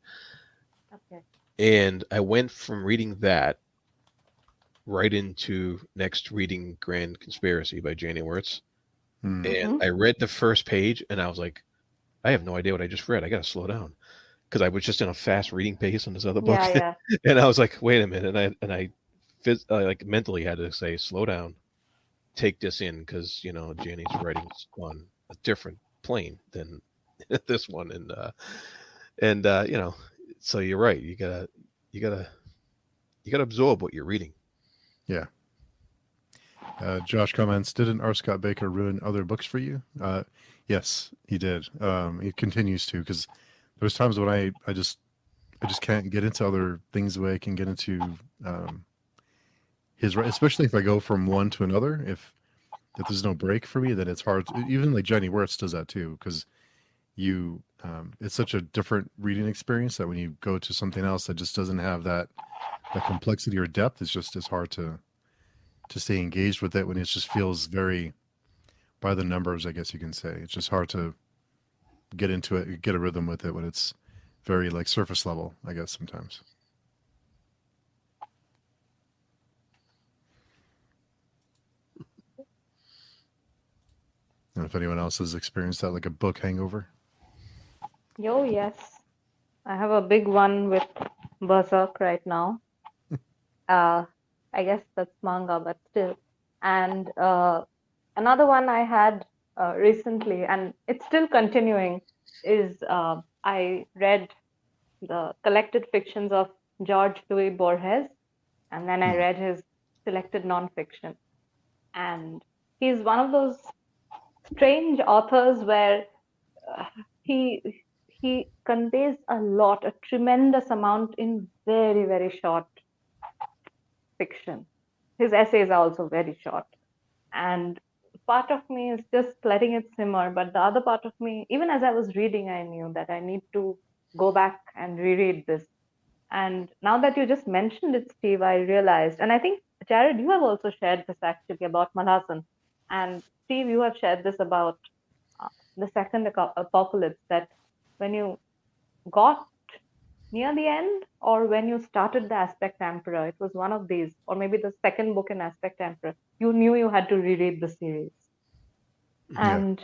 [SPEAKER 5] Okay.
[SPEAKER 2] And I went from reading that right into next reading Grand Conspiracy by Janie Wirtz. And I read the first page and I was like, I have no idea what I just read. I got to slow down, because I was just in a fast reading pace on this other book.
[SPEAKER 5] Yeah.
[SPEAKER 2] And I was like, wait a minute. And I like mentally had to say, slow down, take this in, because Janie's writing's on a different plane than this one. And so you're right. You gotta absorb what you're reading.
[SPEAKER 1] Yeah. Josh comments, didn't R. Scott Baker ruin other books for you? Yes, he did. He continues to, because there's times when I just can't get into other things the way I can get into his, especially if I go from one to another. If if there's no break for me, then it's hard. Even like Jenny Wirtz does that too, because you it's such a different reading experience that when you go to something else that just doesn't have that complexity or depth, it's hard to stay engaged with it when it just feels very by the numbers, I guess you can say. It's just hard to get into it, get a rhythm with it when it's very like surface level, I guess, sometimes. And if anyone else has experienced that, like a book hangover.
[SPEAKER 5] Yo, yes. I have a big one with Berserk right now. I guess that's manga, but still. And another one I had recently, and it's still continuing, is I read the collected fictions of George Louis Borges, and then I read his selected nonfiction. And he's one of those strange authors where he conveys a tremendous amount in very, very short fiction. His essays are also very short. And part of me is just letting it simmer, but the other part of me, even as I was reading, I knew that I need to go back and reread this. And now that you just mentioned it, Steve, I realized, and I think, Jared, you have also shared this actually about Malhazan. And Steve, you have shared this about the second apocalypse, that when you got near the end, or when you started the Aspect Emperor, it was one of these, or maybe the second book in Aspect Emperor, you knew you had to reread the series.
[SPEAKER 1] Yeah.
[SPEAKER 5] And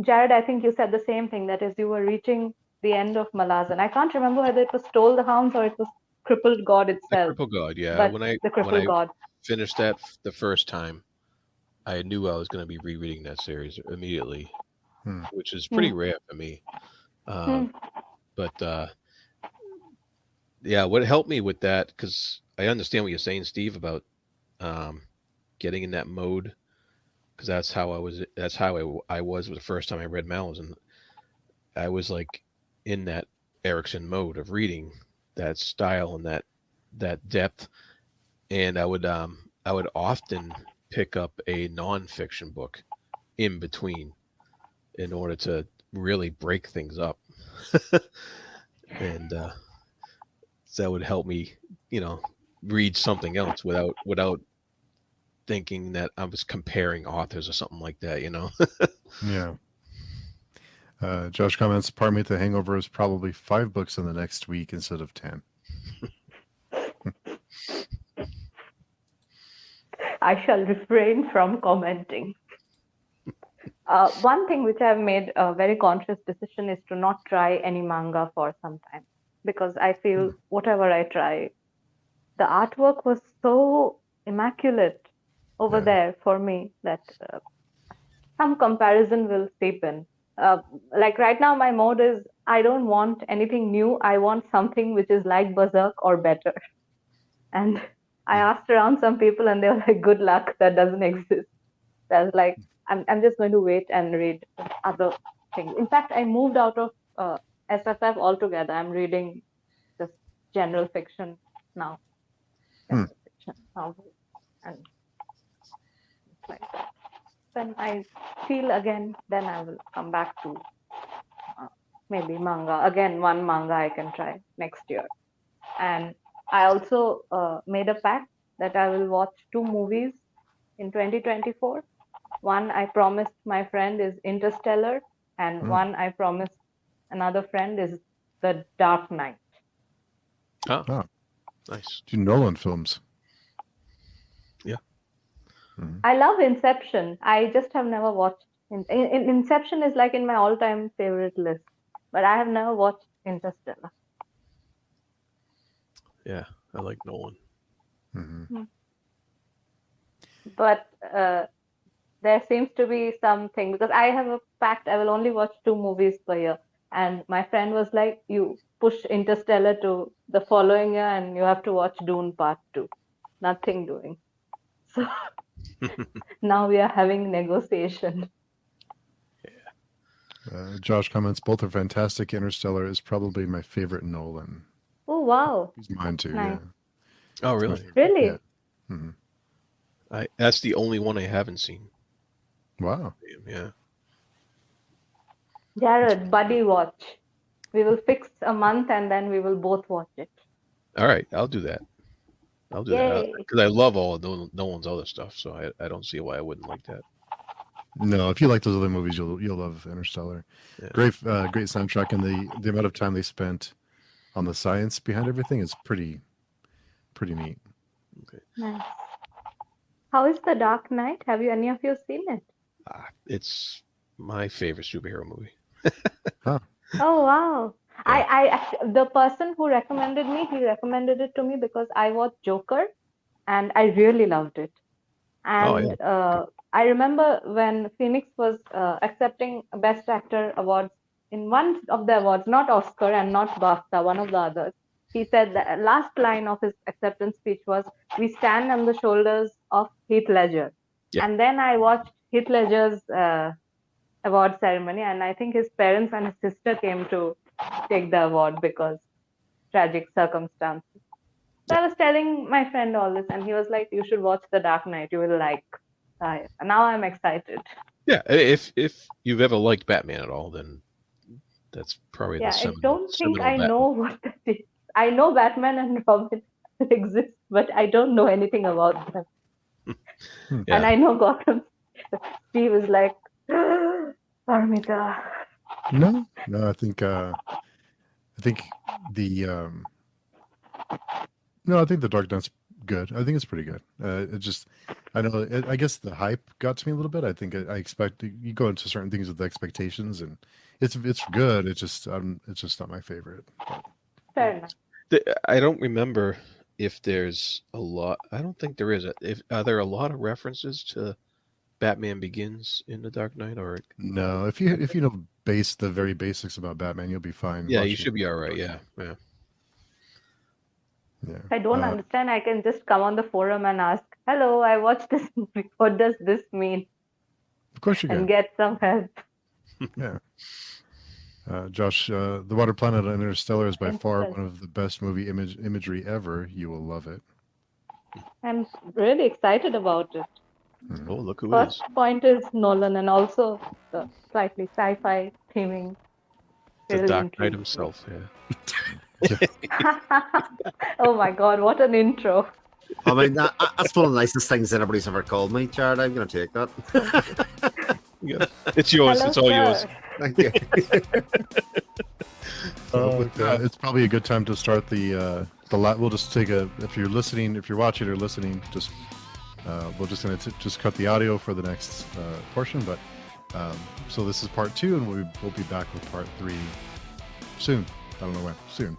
[SPEAKER 5] Jared, I think you said the same thing, that is, you were reaching the end of Malazan. I can't remember whether it was Stole the Hounds or it was Crippled God
[SPEAKER 2] The
[SPEAKER 5] itself.
[SPEAKER 2] Cripple God, yeah.
[SPEAKER 5] But
[SPEAKER 2] When I
[SPEAKER 5] the Crippled God.
[SPEAKER 2] finished that the first time, I knew I was going to be rereading that series immediately, which is pretty rare for me. But yeah, what helped me with that, because I understand what you're saying, Steve, about getting in that mode, because that's how I was. That's how I was the first time I read Malazan. I was like in that Erickson mode of reading that style and that depth, and I would often pick up a nonfiction book in between in order to really break things up. And so that would help me, read something else without thinking that I was comparing authors or something like that,
[SPEAKER 1] Yeah. Josh comments, pardon me, the hangover is probably 5 books in the next week instead of 10.
[SPEAKER 5] I shall refrain from commenting. One thing which I've made a very conscious decision is to not try any manga for some time, because I feel whatever I try, the artwork was so immaculate over there for me that some comparison will seep in. Like right now, my mode is I don't want anything new. I want something which is like Berserk or better. And I asked around some people, and they were like, "Good luck, that doesn't exist." I was like, I'm just going to wait and read other things. In fact, I moved out of SFF altogether. I'm reading just general fiction now. General fiction novels, and like that. When I feel again, then I will come back to maybe manga. Again, one manga I can try next year. And I also made a pact that I will watch 2 movies in 2024. One I promised my friend is Interstellar, and one I promised another friend is The Dark Knight.
[SPEAKER 2] Oh, nice.
[SPEAKER 1] 2 Nolan films.
[SPEAKER 2] Yeah.
[SPEAKER 5] I love Inception. I just have never watched. Inception is like in my all-time favorite list, but I have never watched Interstellar.
[SPEAKER 2] Yeah, I like Nolan.
[SPEAKER 5] But there seems to be something, because I have a pact, I will only watch 2 movies per year. And my friend was like, you push Interstellar to the following year and you have to watch Dune Part 2. Nothing doing. So now we are having negotiation.
[SPEAKER 1] Josh comments, both are fantastic. Interstellar is probably my favorite Nolan.
[SPEAKER 5] Oh, wow.
[SPEAKER 1] He's mine too,
[SPEAKER 5] Nice.
[SPEAKER 1] yeah.
[SPEAKER 2] Oh, really?
[SPEAKER 5] Really?
[SPEAKER 1] Yeah.
[SPEAKER 2] That's the only one I haven't seen.
[SPEAKER 1] Wow.
[SPEAKER 2] Yeah.
[SPEAKER 5] Jared, buddy watch. We will fix a month and then we will both watch it.
[SPEAKER 2] All right, I'll do that. I'll do that
[SPEAKER 5] Yay.
[SPEAKER 2] because I love all of Nolan's other stuff, so I don't see why I wouldn't like that.
[SPEAKER 1] No, if you like those other movies, you'll love Interstellar.
[SPEAKER 2] Yeah.
[SPEAKER 1] Great soundtrack, and the amount of time they spent on the science behind everything is pretty neat.
[SPEAKER 2] Okay.
[SPEAKER 5] Nice. How is The Dark Knight? Have any of you seen it?
[SPEAKER 2] It's my favorite superhero movie.
[SPEAKER 5] Oh wow.
[SPEAKER 2] Yeah.
[SPEAKER 5] I the person who recommended me, he recommended it to me because I watched Joker and I really loved it. And I remember when Phoenix was accepting Best Actor awards in one of the awards, not Oscar and not BAFTA, one of the others, he said the last line of his acceptance speech was, "We stand on the shoulders of Heath Ledger."
[SPEAKER 2] Yeah.
[SPEAKER 5] And then I watched Heath Ledger's award ceremony, and I think his parents and his sister came to take the award because tragic circumstances. So I was telling my friend all this, and he was like, "You should watch The Dark Knight. You will like." Now I'm excited.
[SPEAKER 2] Yeah, if you've ever liked Batman at all, then that's probably
[SPEAKER 5] Yeah,
[SPEAKER 2] the
[SPEAKER 5] I
[SPEAKER 2] seminal.
[SPEAKER 5] don't think I
[SPEAKER 2] Batman.
[SPEAKER 5] know what that is. I know Batman and Robin exist, but I don't know anything about them.
[SPEAKER 2] Yeah.
[SPEAKER 5] And I know Gotham. Steve is like, Parmita.
[SPEAKER 1] No, I think the no, I think the Dark Knight's good. I think it's pretty good. I guess the hype got to me a little bit. I think I expect you go into certain things with expectations, and it's good. It's just not my favorite.
[SPEAKER 5] Fair enough.
[SPEAKER 2] I don't remember if there's a lot. I don't think there is. Are there a lot of references to Batman Begins in The Dark Knight, or
[SPEAKER 1] No, if you know the very basics about Batman, you'll be fine.
[SPEAKER 2] yeah, you
[SPEAKER 1] watching
[SPEAKER 2] should be all right.
[SPEAKER 1] Dark
[SPEAKER 2] Yeah,
[SPEAKER 1] Knight. Yeah.
[SPEAKER 5] If I don't understand, I can just come on the forum and ask, "Hello, I watched this movie. What does this mean?"
[SPEAKER 1] Of course you
[SPEAKER 5] And
[SPEAKER 1] can.
[SPEAKER 5] get some help.
[SPEAKER 1] Yeah. Josh, The Water Planet and Interstellar is by far one of the best movie imagery ever. You will love it.
[SPEAKER 5] I'm really excited about it.
[SPEAKER 2] Oh, look who it is.
[SPEAKER 5] First point is Nolan, and also the slightly sci-fi theming.
[SPEAKER 2] The
[SPEAKER 5] really
[SPEAKER 2] Dark Knight
[SPEAKER 5] intrigues me.
[SPEAKER 2] himself. Yeah.
[SPEAKER 5] Oh my god, what an intro.
[SPEAKER 7] I mean, that's one of the nicest things anybody's ever called me, Jared. I'm going to take that.
[SPEAKER 2] Yeah. It's yours.
[SPEAKER 5] Hello,
[SPEAKER 2] It's all yours.
[SPEAKER 5] sir.
[SPEAKER 7] Thank you.
[SPEAKER 1] It's probably a good time to start the we'll just take if you're watching or listening, just we're just going to just cut the audio for the next portion. But so this is part 2, and we'll be back with part 3 soon. I don't know when. Soon.